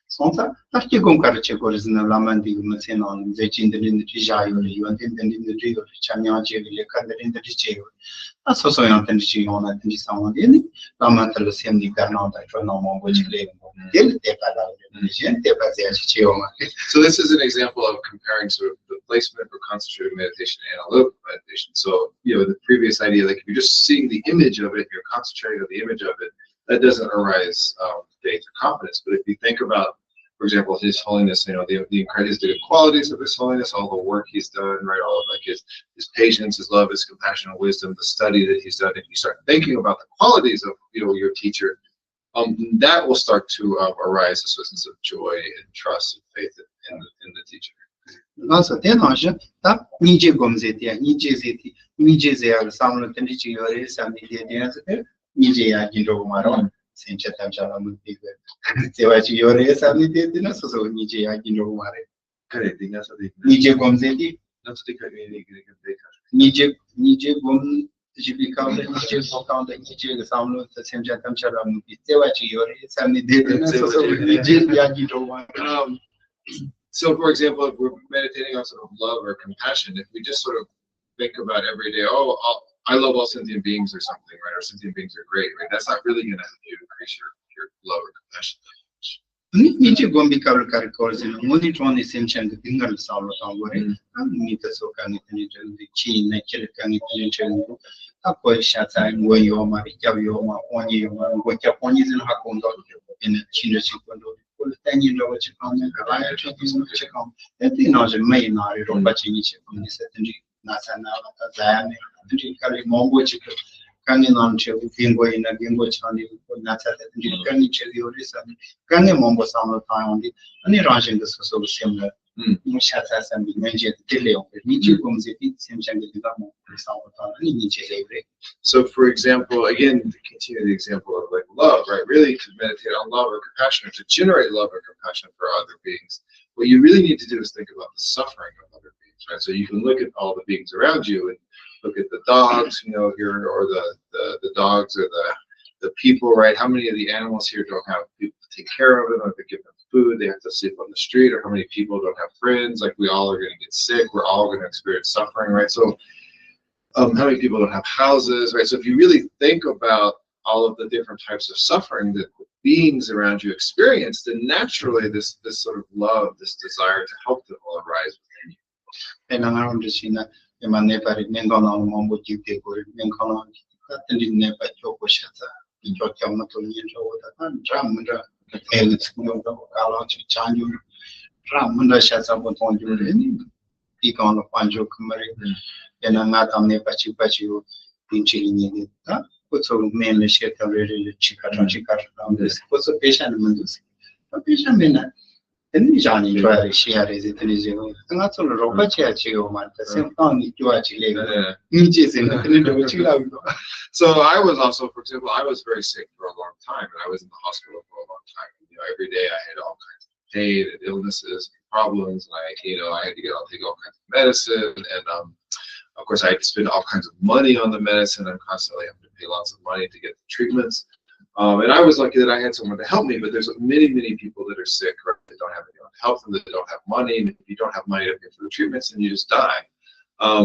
[SPEAKER 2] Sonta, after going to Chekos in the Lamandi, Masenon, the Chindan in the Tijayo, you and then in the Rio, Chanyachi, in the Tijayo. That's also an attention on that in someone in Lamantal Assembly Garnot, I don't know which label.
[SPEAKER 1] So this is an example of comparing sort of the placement for concentrated meditation and analytical meditation. So, the previous idea, like if you're just seeing the image of it, you're concentrating on the image of it, that doesn't arise faith or confidence. But if you think about, for example, His Holiness, the incredible qualities of His Holiness, all the work He's done, right, all of like his patience, His love, His compassion and wisdom, the study that He's done, if you start thinking about the qualities of your teacher, that will start to arise a sense of joy and trust and faith in the teacher.
[SPEAKER 2] Also, then that Nije Gomzetia, Nije Zia, some of the Nichioris and the Nije Agino Maron, Saint Chatham Shalam, Sevachiores and the Dinas, so Nije Agino Mare. Nije Gomzeti, that's the Nije Gom. Become the teachers of the teacher, the sound of the same Jatam Chalam,
[SPEAKER 1] so, for example, if we're meditating on sort of love or compassion, if we just sort of think about every day, I love all sentient beings or something, right? Or sentient beings are great, right? That's not really going to help you increase your love or compassion.
[SPEAKER 2] Nije Gombi Karu Karikors in only one essential the finger sound of our and meet the so can the chin, natural can it Apo Shata, Goyoma, Yavioma, Onyoma, Goyaponis and Hakondo in a Chinachicondo, then you know what you come and a riot of his Chicom, that they know the main art of Bachinichi from the secondary Nasana, Zan, and Mongo Chico. Canning on Bingo in a Bingo Chani, Nata, and Canning Cherry, Canning Mombo Summer time only, and Iranjan is so similar Mushasa and Major Tilio,
[SPEAKER 1] So, for example, again, to continue the example of like love, right? Really, to meditate on love or compassion, or to generate love or compassion for other beings, what you really need to do is think about the suffering of other beings, right? So you can look at all the beings around you and look at the dogs, here, or the dogs or the people, right? How many of the animals here don't have people to take care of them, or to give them food, they have to sleep on the street, or how many people don't have friends? Like, we all are going to get sick, we're all going to experience suffering, right? So how many people don't have houses, right? So if you really think about all of the different types of suffering that beings around you experience, then naturally this sort of love, this desire to help them will arise within you.
[SPEAKER 2] And I'm around the scene, and my neighbor, Mengono, Mombo, you take with Mengono, and the neighbor, Yokoshata, in your Yamato, Dramunda, the parents, Galo, Chanyu, Ramunda Shata, what on you, Econ of Panjo Kumari, and I'm not on the Pachu, pinching it. What's so mainly shit already, Chica, this was a patient Mundus. A patient minute. Then Johnny tried share is it is and that's all Robert Chachio, the same thing you actually
[SPEAKER 1] So I was also, for example, I was very sick for a long time, and I was in the hospital for a long time. Every day I had all kinds of pain and illnesses and problems, and I had to take all kinds of medicine, and of course I had to spend all kinds of money on the medicine. I'm constantly having to pay lots of money to get the treatments. And I was lucky that I had someone to help me, but there's many people that are sick, right, that don't have anyone to help them, that don't have money, and if you don't have money to pay for the treatments, then you just die.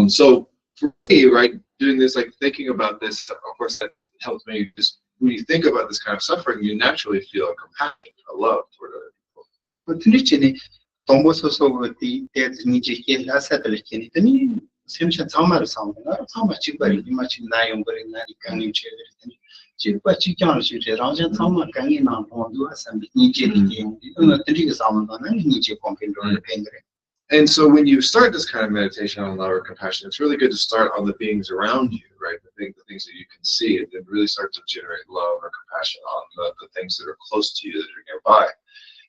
[SPEAKER 1] So for me, right, doing this, like thinking about this, of course, that helps me. Just when you think about this kind of suffering, you naturally feel a compassion, a love toward other people.
[SPEAKER 2] But literally, almost also with the Simpson Summer sound, how much you very much in Lion, but in that can you change it? But you can't shoot it. Roger Summer can in on do us and need you the sound on any need you pumping on the finger.
[SPEAKER 1] And so when you start this kind of meditation on love or compassion, it's really good to start on the beings around you, right? The things that you can see, and then really start to generate love or compassion on the things that are close to you, that are nearby.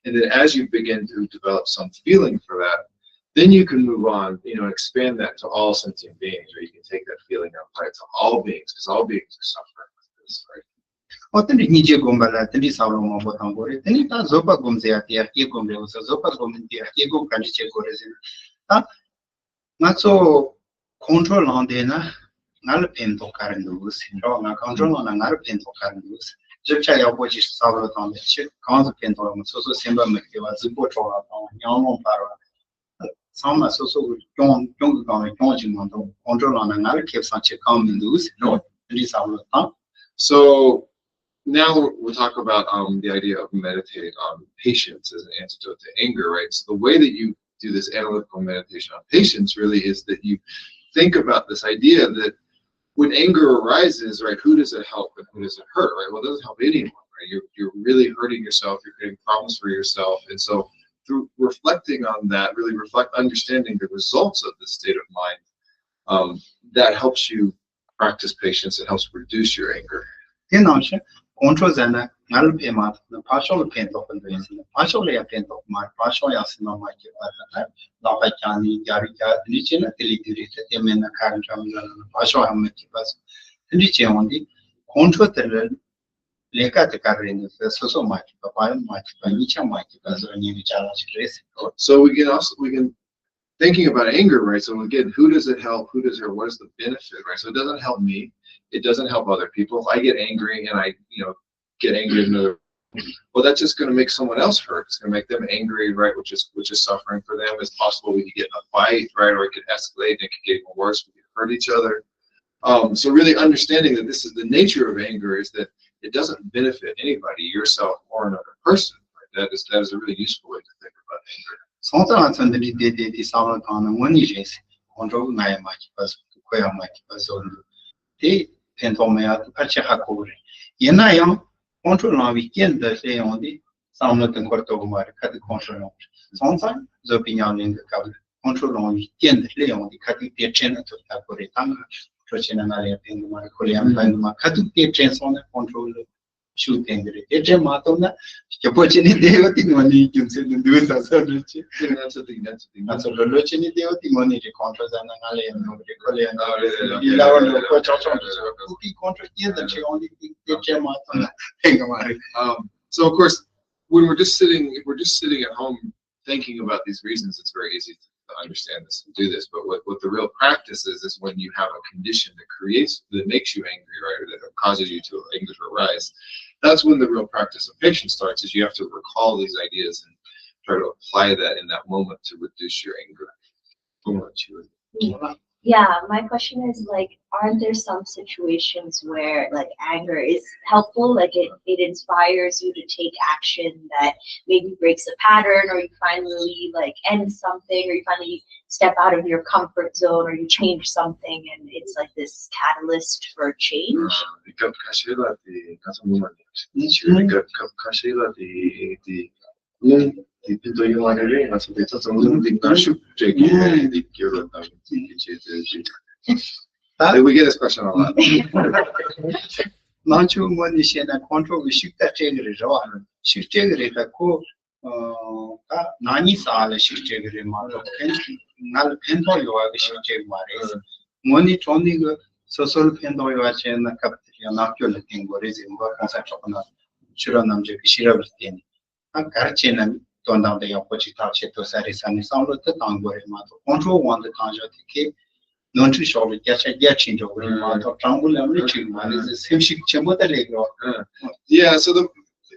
[SPEAKER 1] And then as you begin to develop some feeling for that, then you can move on, expand that to all sentient beings, or you can take that feeling and apply it to all beings, because all beings are suffering with this, right?
[SPEAKER 2] What the Niji Gombala, the Saloma Botangore, then it has Zopa Gomzea, the Akigombe, Zopa Gomindia, Akigo Kaniche Gorezin. Not so control on the Nalapento Carandus, control on another Pento Carandus. Jachaya watches Salot on the ship, consequent on so simple Makiva, Zibotra, Yamon Para. Some also don't control on another case such a common lose,
[SPEAKER 1] So now we'll talk about the idea of meditating on patience as an antidote to anger, right? So the way that you do this analytical meditation on patience really is that you think about this idea that when anger arises, right, who does it help and who does it hurt, right? Well, it doesn't help anyone, right? You're really hurting yourself, you're creating problems for yourself, and so through reflecting on that, really understanding the results of this state of mind, that helps you practice patience. It helps reduce your anger.
[SPEAKER 2] Controls and Nalpema, the partial paint of the partially a paint of my partial Yasino Maki, Lapacani, Yarika, Lichin, the men, the current partial Amakipas, Lichin only, control the Leka the carrying the so much, Papa, much, Panicha, Makipas, or new challenge race.
[SPEAKER 1] So we can thinking about anger, right? So again, who does it help? Who does it hurt? What is the benefit, right? So it doesn't help me. It doesn't help other people. If I get angry and I, get angry at another, well, that's just going to make someone else hurt. It's going to make them angry, right? Which is suffering for them. It's possible we could get in a fight, right? Or it could escalate and it could get even worse. We could hurt each other. So really understanding that this is the nature of anger, is that it doesn't benefit anybody, yourself or another person. Right? That is a really useful way to think about anger.
[SPEAKER 2] Sometimes when they sound on one is control my much, queer much, they tend to me at Pachakore. Yenayam, control on weekend the day on the sound of the quarter cut the control. Sometimes the opinion in the cover, control on weekend the day on the cutting the channel to Taporetanga, Trochinanaria in the Marcolian, and Cutting the chains on the control. shooting the Matona, Capochini devoting money, you can say the doing that's the thing. That's the thing. That's a Lolochini devoting money, the contrast and an alien, you love the cookie contract here that you only get Matona.
[SPEAKER 1] So of course, when we're just sitting at home thinking about these reasons, it's very easy to understand this and do this. But what the real practice is when you have a condition that makes you angry, right, or that causes you to anger to arise. That's when the real practice of patience starts. Is you have to recall these ideas and try to apply that in that moment to reduce your anger.
[SPEAKER 5] Yeah, my question is like, aren't there some situations where like anger is helpful, like it inspires you to take action that maybe breaks a pattern, or you finally like end something, or you finally step out of your comfort zone, or you change something, and it's like this catalyst for change?
[SPEAKER 1] We get this question a lot.
[SPEAKER 2] Not you money share that control we shoot that trigger is on. Shoot trigger it a co Nani Sala shoot trigger in Maro. Nal Pento you are the shoot trigger mares. Money tronic social Pento you are chain the cup not your thing what is in work concept of Churanam Shira with Tin. A carchin don't down the opposite touch to satisfy some of the tango control one the tanja to keep. Non to show it, yes, I get change over the amount of triangle and reaching one is the same ship chamber.
[SPEAKER 1] Yeah, so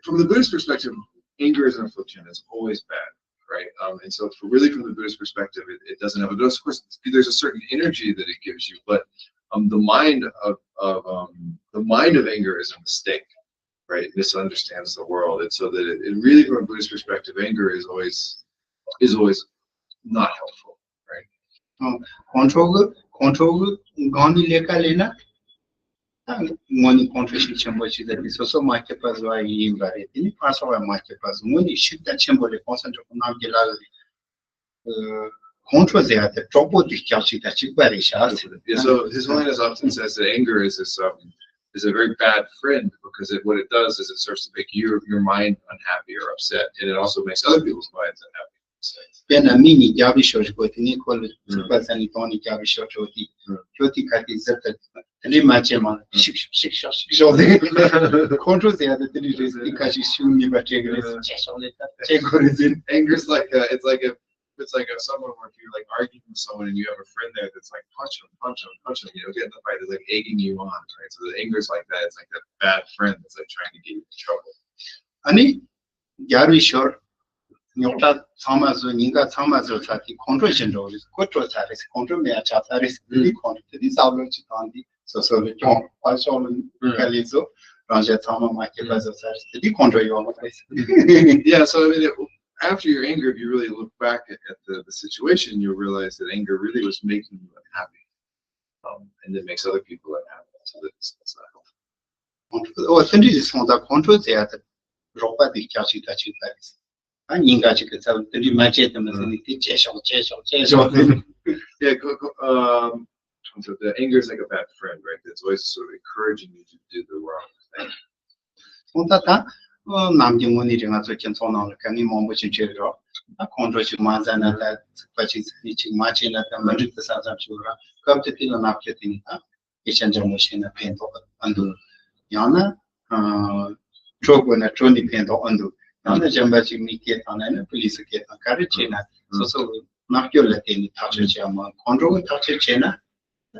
[SPEAKER 1] from the Buddhist perspective, anger is an affliction. It's always bad, right? And so really from the Buddhist perspective, it doesn't have a dose. Of course, there's a certain energy that it gives you, but the mind of anger is a mistake, right? It misunderstands the world. And so that it really from a Buddhist perspective, anger is always not helpful, right?
[SPEAKER 2] Control Gandhi Leka Lena money contribution chamber that is also my capers why you got it in parts of my capers. Money shoot that chamber the concentrate on Nagila control there the trouble the Chelsea that you very sharp.
[SPEAKER 1] So His Holiness often says that anger is a very bad friend because what it does is it starts to make your mind unhappy or upset, and it also makes other people's minds unhappy.
[SPEAKER 2] Then a mini Javi shows got in equal super sanitoni Javi shot Joti cat is that three match among 6 control the other 3 days because you soon never take
[SPEAKER 1] Anger is like someone where if you're like arguing with someone and you have a friend there that's like punch him, you know, get in the fight, they're like egging you on, right? So the anger is like that. It's like that bad friend that's like trying to get you in trouble.
[SPEAKER 2] Ani Javi short. Nyota Thomas Ninga Thomas Sati controlation role is control service, control me a chataris, the quantity, this outlook Chitandi, so the John, also Calizo, Raja Thama Makilas of the control your face.
[SPEAKER 1] Yeah, so I mean, after your anger, if you really look back at the situation, you'll realize that anger really was making you unhappy, and it makes other people unhappy. So that's not helpful.
[SPEAKER 2] Oh, essentially, this one the control there that Ropa the Chachita Chitas. I Ninga chickens have to match it them as in the chess.
[SPEAKER 1] Yeah, so the anger is like a bad friend, right? It's always sort of encouraging you to do the wrong thing.
[SPEAKER 2] Montata, Namji Muni Ringa on the Kani Mombuchi Children, a control to Mazana that purchase reaching much in at the Madrid Sazan Chura, come to Pil and after the Ichan machine a paint of Andu. Yana, Trog when a truly paint of Andu. Nana Jambachi Miki and police get a carrichina, so not your Latin touch a chama, control touch a chena,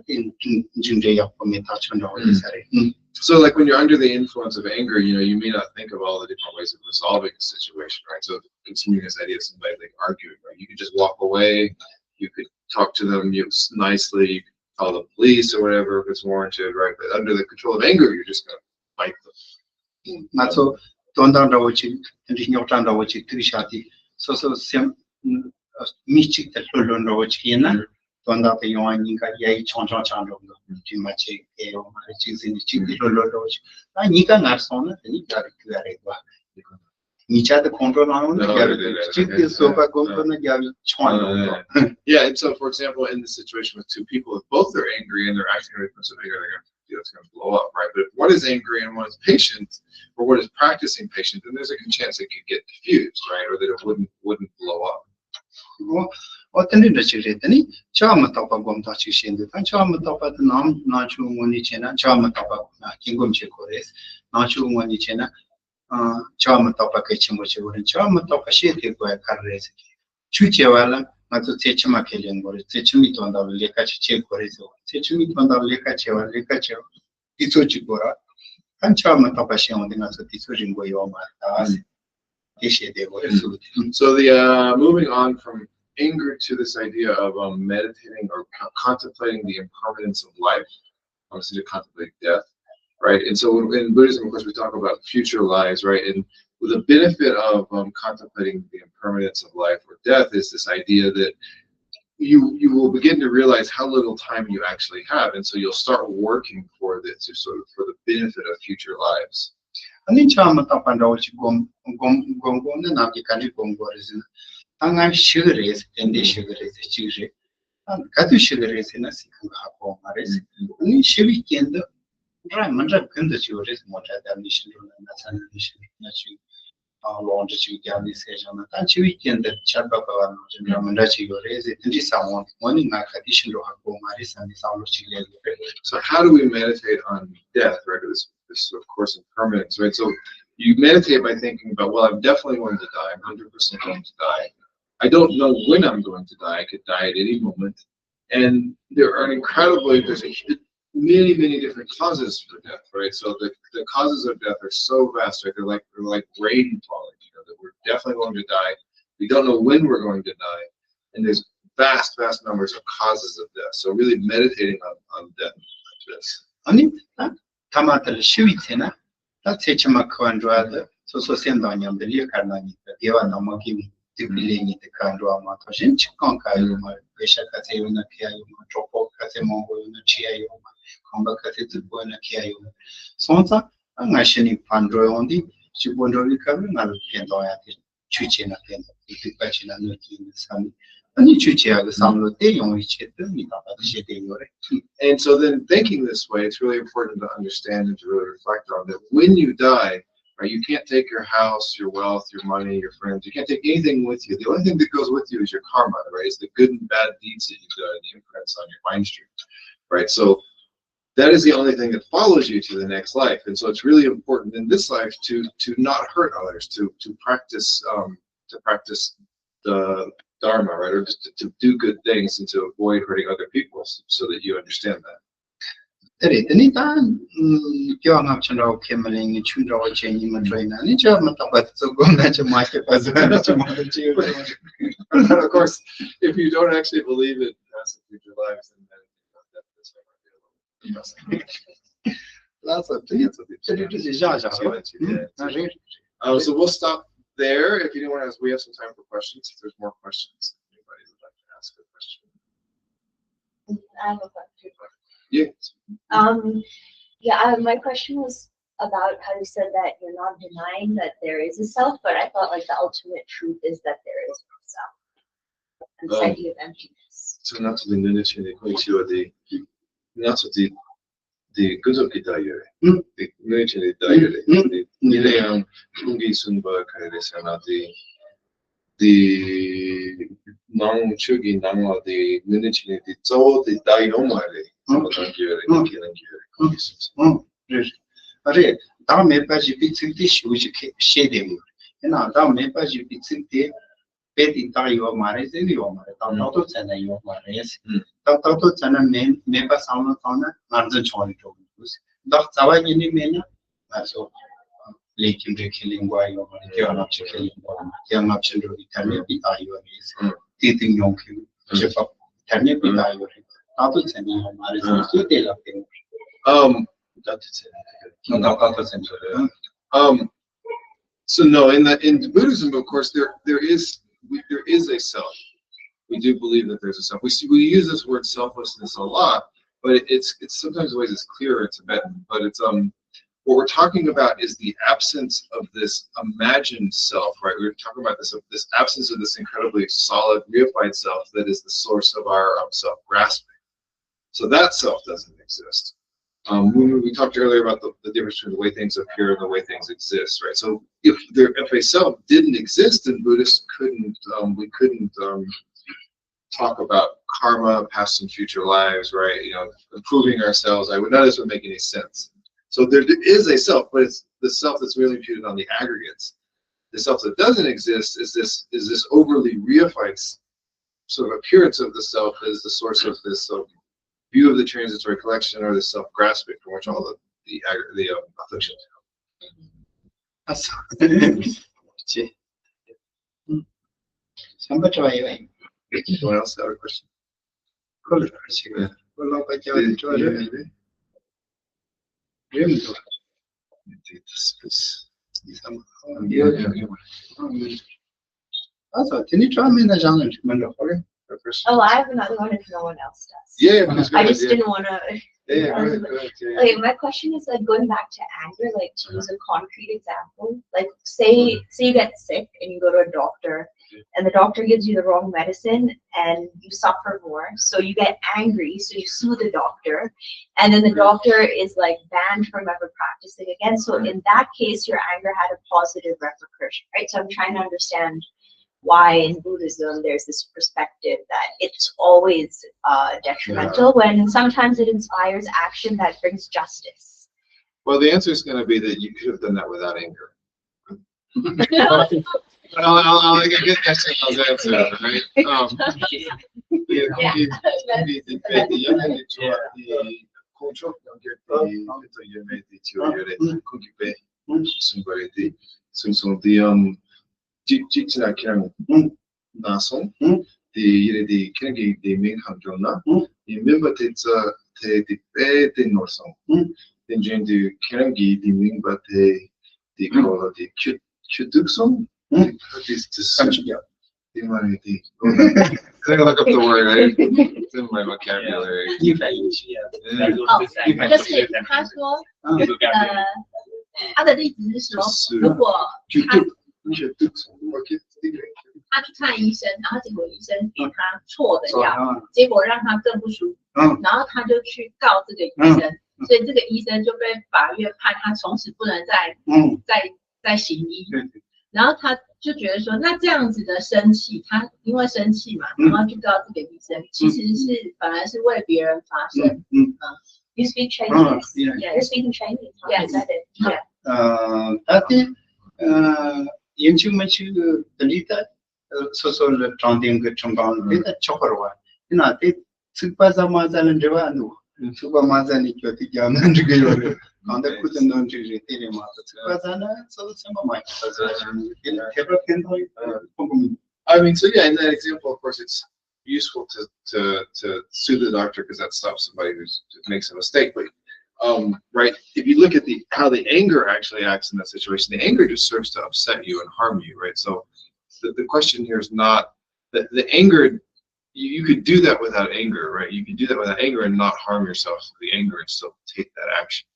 [SPEAKER 2] in Junjay for me touch on the
[SPEAKER 1] So like when you're under the influence of anger, you know, you may not think of all the different ways of resolving a situation, right? So continuing this idea of somebody like arguing, right? You could just walk away, you could talk to them nicely, you could call the police or whatever if it's warranted, right? But under the control of anger, you're just gonna fight them.
[SPEAKER 2] Not so don't underwatch and not underwatch it, Trishati. So some Michik that Lundowich here. Don't have the young Yay Choncha Chandra, too much air, which is in the chicken lodge. I need a nurse on it, and you got it very well. Each other control on the chicken sofa company.
[SPEAKER 1] Yeah, and so for example, in the situation with two people, if both are angry and they're acting with anger, it's going to blow up, right? But if one is angry and one is patient, or one is practicing patience, then there's a good chance it could get diffused, right? Or that it wouldn't blow up.
[SPEAKER 2] 어떤 일이 처음 답하고 다치신데 처음 답하다 나중에 지나 처음 답하고 긴금치 거래스 나중에 지나 처음 답하게 친구죠 처음 답하시 되고 가르레스 주제와라 맞아 제치마게 된 거를 제치미 돈다를 레카치 체 거래서 제치미 돈다를 레카치와 레카치 이소지 거라 한 처음 답하시 온데 가서 이소진 거요 맞다 Geshe 되고
[SPEAKER 1] So the moving on from anger to this idea of meditating or contemplating the impermanence of life, obviously to contemplate death, right? And so in Buddhism, of course, we talk about future lives, right? And the benefit of contemplating the impermanence of life or death is this idea that you will begin to realize how little time you actually have, and so you'll start working for this, sort of for the benefit of future lives.
[SPEAKER 2] 아니 처음 답한다고 지금 공공는 나기까지 공부하지는 항상 시그레스 엔데 시그레스 지그레 가도 시그레스나 시크하고 말이지 아니 시비견도 먼저 근데 지그레스 못하다 미신으로 나타나는 나치 론지 지기하는 세잖아 단 시비견도 차바바와 먼저 지그레스 엔디 상원 원이 나카디신으로 하고 말이지 아니 상으로 지그레
[SPEAKER 1] So how do we meditate on death, right? This of course impermanence, right? So you meditate by thinking about, well, I'm definitely going to die. I'm 100% going to die. I don't know when I'm going to die. I could die at any moment. And there's many different causes for death, right? So the causes of death are so vast, right? They're like rain falling, that we're definitely going to die. We don't know when we're going to die. And there's vast numbers of causes of death. So really meditating on death like this.
[SPEAKER 2] 아니 타마들 시위체나 다 세치마크한 좋아도 소소센다냐 빌리카나니 대와 넘어기니 디빌리니 데칸도아마 토신 치kon카요 말 베샤카세요나 키아요 트로포카세 몽고요나 치아요 컴바카세 듣고나 키아요 손사 안가시니 판드로온디 시본도리카를 나를 켄도야티 취치나 켄도 이티까지나 느끼는 삶 아니 취치하고 삶로 대용이체도 시대요래.
[SPEAKER 1] And so then thinking this way, it's really important to understand and to really reflect on that when you die, right, you can't take your house, your wealth, your money, your friends, you can't take anything with you. The only thing that goes with you is your karma, right? It's the good and bad deeds that you've done, the imprints on your mind stream, right? So that is the only thing that follows you to the next life. And so it's really important in this life to not hurt others, to practice the Dharma, right? Or just to do good things and to avoid hurting other people so that you understand that. And of course, if you don't actually believe it has future lives, then this might be a little. So we'll stop there. If anyone has, we have some time for questions. If there's more questions, anybody would like to ask a question.
[SPEAKER 5] I have a question.
[SPEAKER 1] Yeah.
[SPEAKER 5] My question was about how you said that you're not denying that there is a self, but I thought like the ultimate truth is that there is no self. And this idea of emptiness.
[SPEAKER 1] So not to the nunchi not to the good diary. The nunchi diary. The Nilayam Tungi Sunba Karesana, the Nang Chugi Nangwa, the nunchi, the Zo, the Daiomare.
[SPEAKER 2] अरे दाम मेरे पास ये picture थी shoes के शेडे में है ना दाम मेरे पास ये पिक्चर थी पेटी ताईओ मारे से नहीं हो मारे दाम तो चना यो मारे ऐसे तो चना मेरे पास सामने सामने मार्जिन छोड़ी तो उस दाम चावा ये नहीं मैंने ऐसो लेकिन जो खेलेंगे वायो मारे क्या ना चलो इतने भी ताईओ ऐसे तीन योंके जब इतने भी ताईओ है तो चना हमारे से तो लगते हैं
[SPEAKER 1] So no, in Buddhism, of course, there is a self. We do believe that there's a self. We use this word selflessness a lot, but it's sometimes the ways it's clearer in Tibetan. But it's what we're talking about is the absence of this imagined self, right? We're talking about this absence of this incredibly solid, reified self that is the source of our self-grasping. So that self doesn't exist. We talked earlier about the difference between the way things appear and the way things exist, right? So if a self didn't exist, then Buddhists we couldn't talk about karma, past and future lives, right? Improving ourselves. None of this would make any sense. So there is a self, but it's the self that's really imputed on the aggregates. The self that doesn't exist is this overly reified sort of appearance of the self as the source of this view of the transitory collection, or the self-grasping from which all the afflictions come. Anyone else have a question?
[SPEAKER 5] Oh, I have another one if no one else does.
[SPEAKER 1] Yeah,
[SPEAKER 5] I just didn't want to.
[SPEAKER 1] Yeah, go ahead, yeah.
[SPEAKER 5] Okay, my question is like going back to anger, like to use a concrete example. Like say you get sick and you go to a doctor and the doctor gives you the wrong medicine and you suffer more. So you get angry, so you sue the doctor, and then the doctor is like banned from ever practicing again. So in that case, your anger had a positive repercussion, right? So I'm trying to understand why in Buddhism there's this perspective that it's always detrimental when sometimes it inspires action that brings justice.
[SPEAKER 1] Well, the answer is going to be that you could have done that without anger. I'll get Geshe-la's answer, right? Jikchina kyang nason, the kengi the main handrona, the member the pe the norson, then join the kengi the wing, but the call the cuduxon, this the humanity. I look up the word, right? It's in my vocabulary.
[SPEAKER 4] 就是他说，他的例子是说，如果他去看医生，然后结果医生给他错的药，结果让他更不舒服，然后他就去告这个医生，所以这个医生就被法院判他从此不能再行医。然后他就觉得说，那这样子的生气，他因为生气嘛，然后去告这个医生，其实是本来是为别人发声。
[SPEAKER 5] You speak Chinese? Yeah, you're speaking Chinese. Yes, I did.
[SPEAKER 2] Yeah. Inchumachu Dalita, social tronding chongang, the chokorwa. You know, they Supazamazan and Javanu, Supamazan, Yotigan and Gilor, on the couldn't know to Tirima, Supazana, so some of my
[SPEAKER 1] I mean, so yeah, in that example, of course, it's useful to sue the doctor because that stops somebody who makes a mistake. But right, if you look at how the anger actually acts in that situation, the anger just serves to upset you and harm you, right? So the question here is not that the anger. You could do that without anger, right? You can do that without anger and not harm yourself through the anger and still take that action.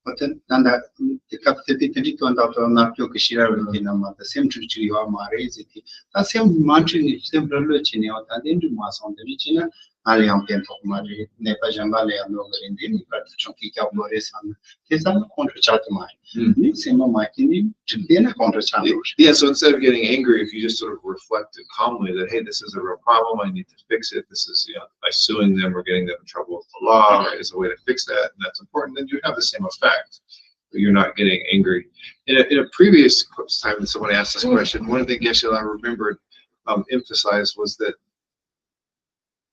[SPEAKER 2] But then that the captivity to not your Kishira the same tree you are married. The same mountain is several Luchini or into Mass on the Richina, Aliam Pento Mari, Nepa Jambale and over in the Chunky Cabores and his own contra chat mine. Same of my kidney to be in a contra chat.
[SPEAKER 1] Yeah, so instead of getting angry, if you just sort of reflect it calmly that, hey, this is a real problem, I need to fix it. This is, by suing them or getting them in trouble with the law, right, is a way to fix that, and that's important. Then you have the same effect. You're not getting angry. In a previous time that someone asked this question, one of the things I remembered emphasized was that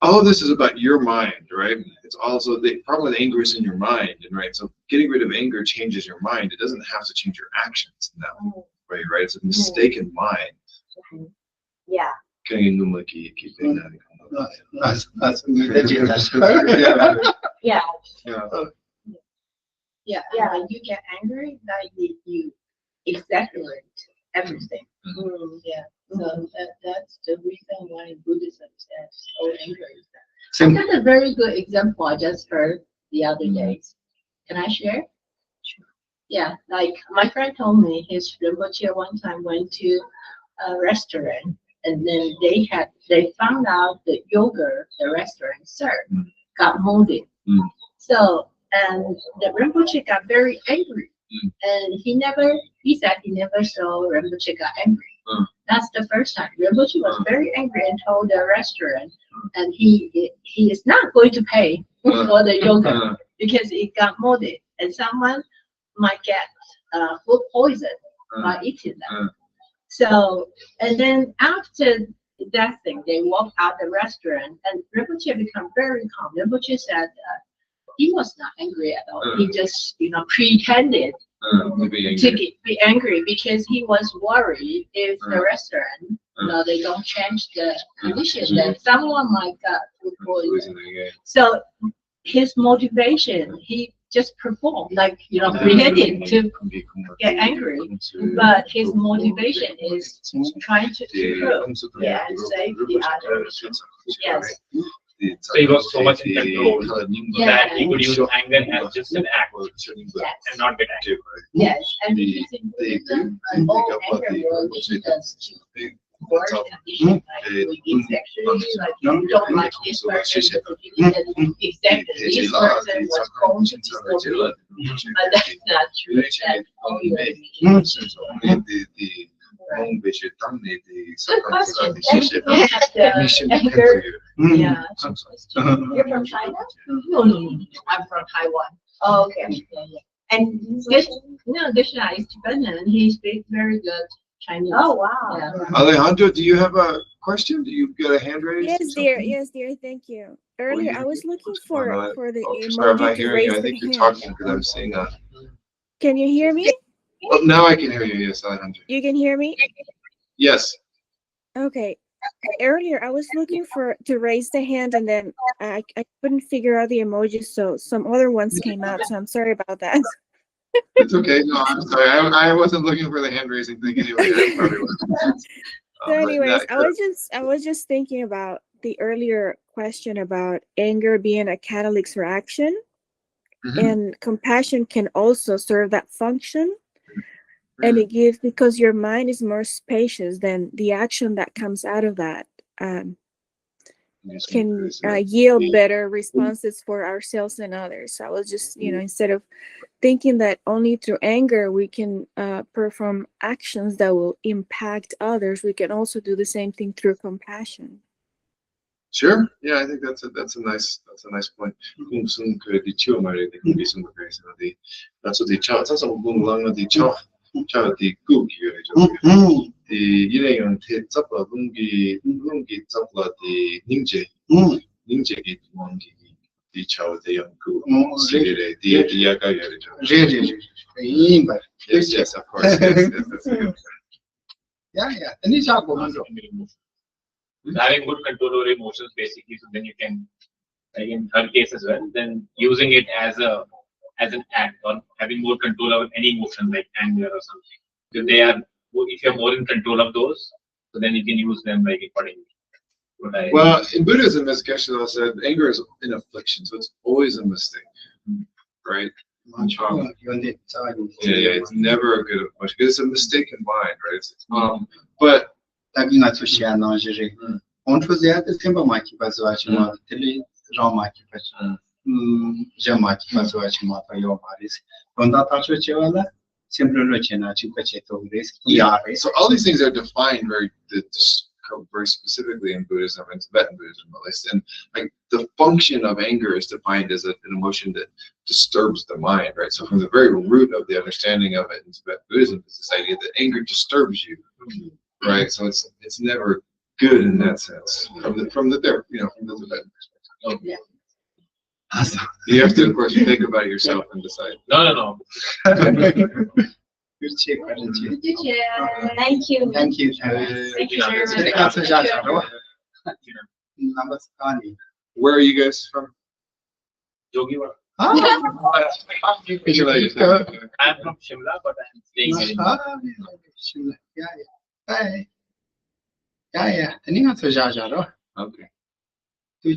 [SPEAKER 1] all of this is about your mind, right? It's also the problem with anger is in your mind, and right. So getting rid of anger changes your mind. It doesn't have to change your actions in that way, right? It's a mistaken mind.
[SPEAKER 5] Yeah.
[SPEAKER 4] Yeah. When you get angry, that you exaggerate everything. Yeah. So that's the reason why Buddhism says all anger is that. That's a very good example I just heard the other days. Can I share? Sure. Yeah, like my friend told me his Rinpoche one time went to a restaurant and then they found out the yogurt the restaurant served got molded. So And the Rinpoche got very angry. And he said he never saw Rinpoche got angry. That's the first time. Rinpoche was very angry and told the restaurant, and he is not going to pay for the yogurt because it got molded, and someone might get food poison by eating them. So, and then after that thing, they walked out the restaurant, and Rinpoche became very calm. Rinpoche said he was not angry at all. He just, pretended to be angry because he was worried if the restaurant, they don't change the condition, then someone might get food poison. So his motivation, he just performed like, pretending to get angry, but his motivation is trying to improve, and save the others. Yes.
[SPEAKER 3] So he was so much in control that he could use anger as just an act and not get angry.
[SPEAKER 4] Yes, and because in Buddhism, all anger will lead us to worse condition, like we get sexually, like you don't like this person, exactly this person was born to disobey. But that's not true. That's only Good question. Anger. Yeah. You're from China? No, I'm from Taiwan. Oh, okay. And Geshe is Tibetan. He speaks very good Chinese. Oh, wow. Yeah.
[SPEAKER 1] Alejandro, do you have a question? Do you get a hand raised?
[SPEAKER 6] Yes, dear. Yes, dear. Thank you. Earlier, I was looking for the emoji
[SPEAKER 1] sorry, I'm not
[SPEAKER 6] to
[SPEAKER 1] hearing
[SPEAKER 6] raise
[SPEAKER 1] you. I
[SPEAKER 6] the
[SPEAKER 1] think you're
[SPEAKER 6] hand.
[SPEAKER 1] talking because I'm seeing a.
[SPEAKER 6] Can you hear me?
[SPEAKER 1] Oh, now I can hear you. Yes, Alejandro.
[SPEAKER 6] You can hear me?
[SPEAKER 1] Yes.
[SPEAKER 6] Okay. Earlier, I was looking to raise the hand, and then I couldn't figure out the emojis, so some other ones came out. So I'm sorry about that.
[SPEAKER 1] It's okay. No, I'm sorry. I wasn't looking for the hand raising thing anyway. I probably wasn't.
[SPEAKER 6] So anyways, I was just thinking about the earlier question about anger being a catalyst for action, and compassion can also serve that function. And it gives, because your mind is more spacious, then the action that comes out of that can yield better responses for ourselves and others. So I was just, instead of thinking that only through anger we can perform actions that will impact others, we can also do the same thing through compassion.
[SPEAKER 1] Sure. Yeah, I think that's a nice point. That's what the child. That's what the child. Child the cook here. The you tapla lungi tapla the ninja get one the child the young cook. The yaka yes, of course. Yes, that's a good.
[SPEAKER 2] Yeah. And it's our
[SPEAKER 3] Having good control over emotions, basically, so then you can, like in her case as well, then using it as an act, or having more control over any emotion like anger or something. If you're more in control of those, so then you can use them like accordingly.
[SPEAKER 1] Well, in Buddhism, as Geshe Lharampa said, anger is an affliction, so it's always a mistake, right? Yeah, it's never a good affliction because it's a mistaken mind, right? But so all these things are defined very specifically in Buddhism and Tibetan Buddhism at least, and like the function of anger is defined as an emotion that disturbs the mind, right? So from the very root of the understanding of it in Tibetan Buddhism is this idea that anger disturbs you, right? So it's never good in that sense from the Tibetan perspective. You have to, of course, think about it yourself and decide.
[SPEAKER 3] No.
[SPEAKER 2] Good check.
[SPEAKER 5] Thank you.
[SPEAKER 2] Thank you.
[SPEAKER 1] Where are you guys from?
[SPEAKER 3] Yogiwara.
[SPEAKER 2] Ah,
[SPEAKER 3] I'm from Shimla, but I'm staying here in
[SPEAKER 2] yeah.
[SPEAKER 1] Okay.
[SPEAKER 4] You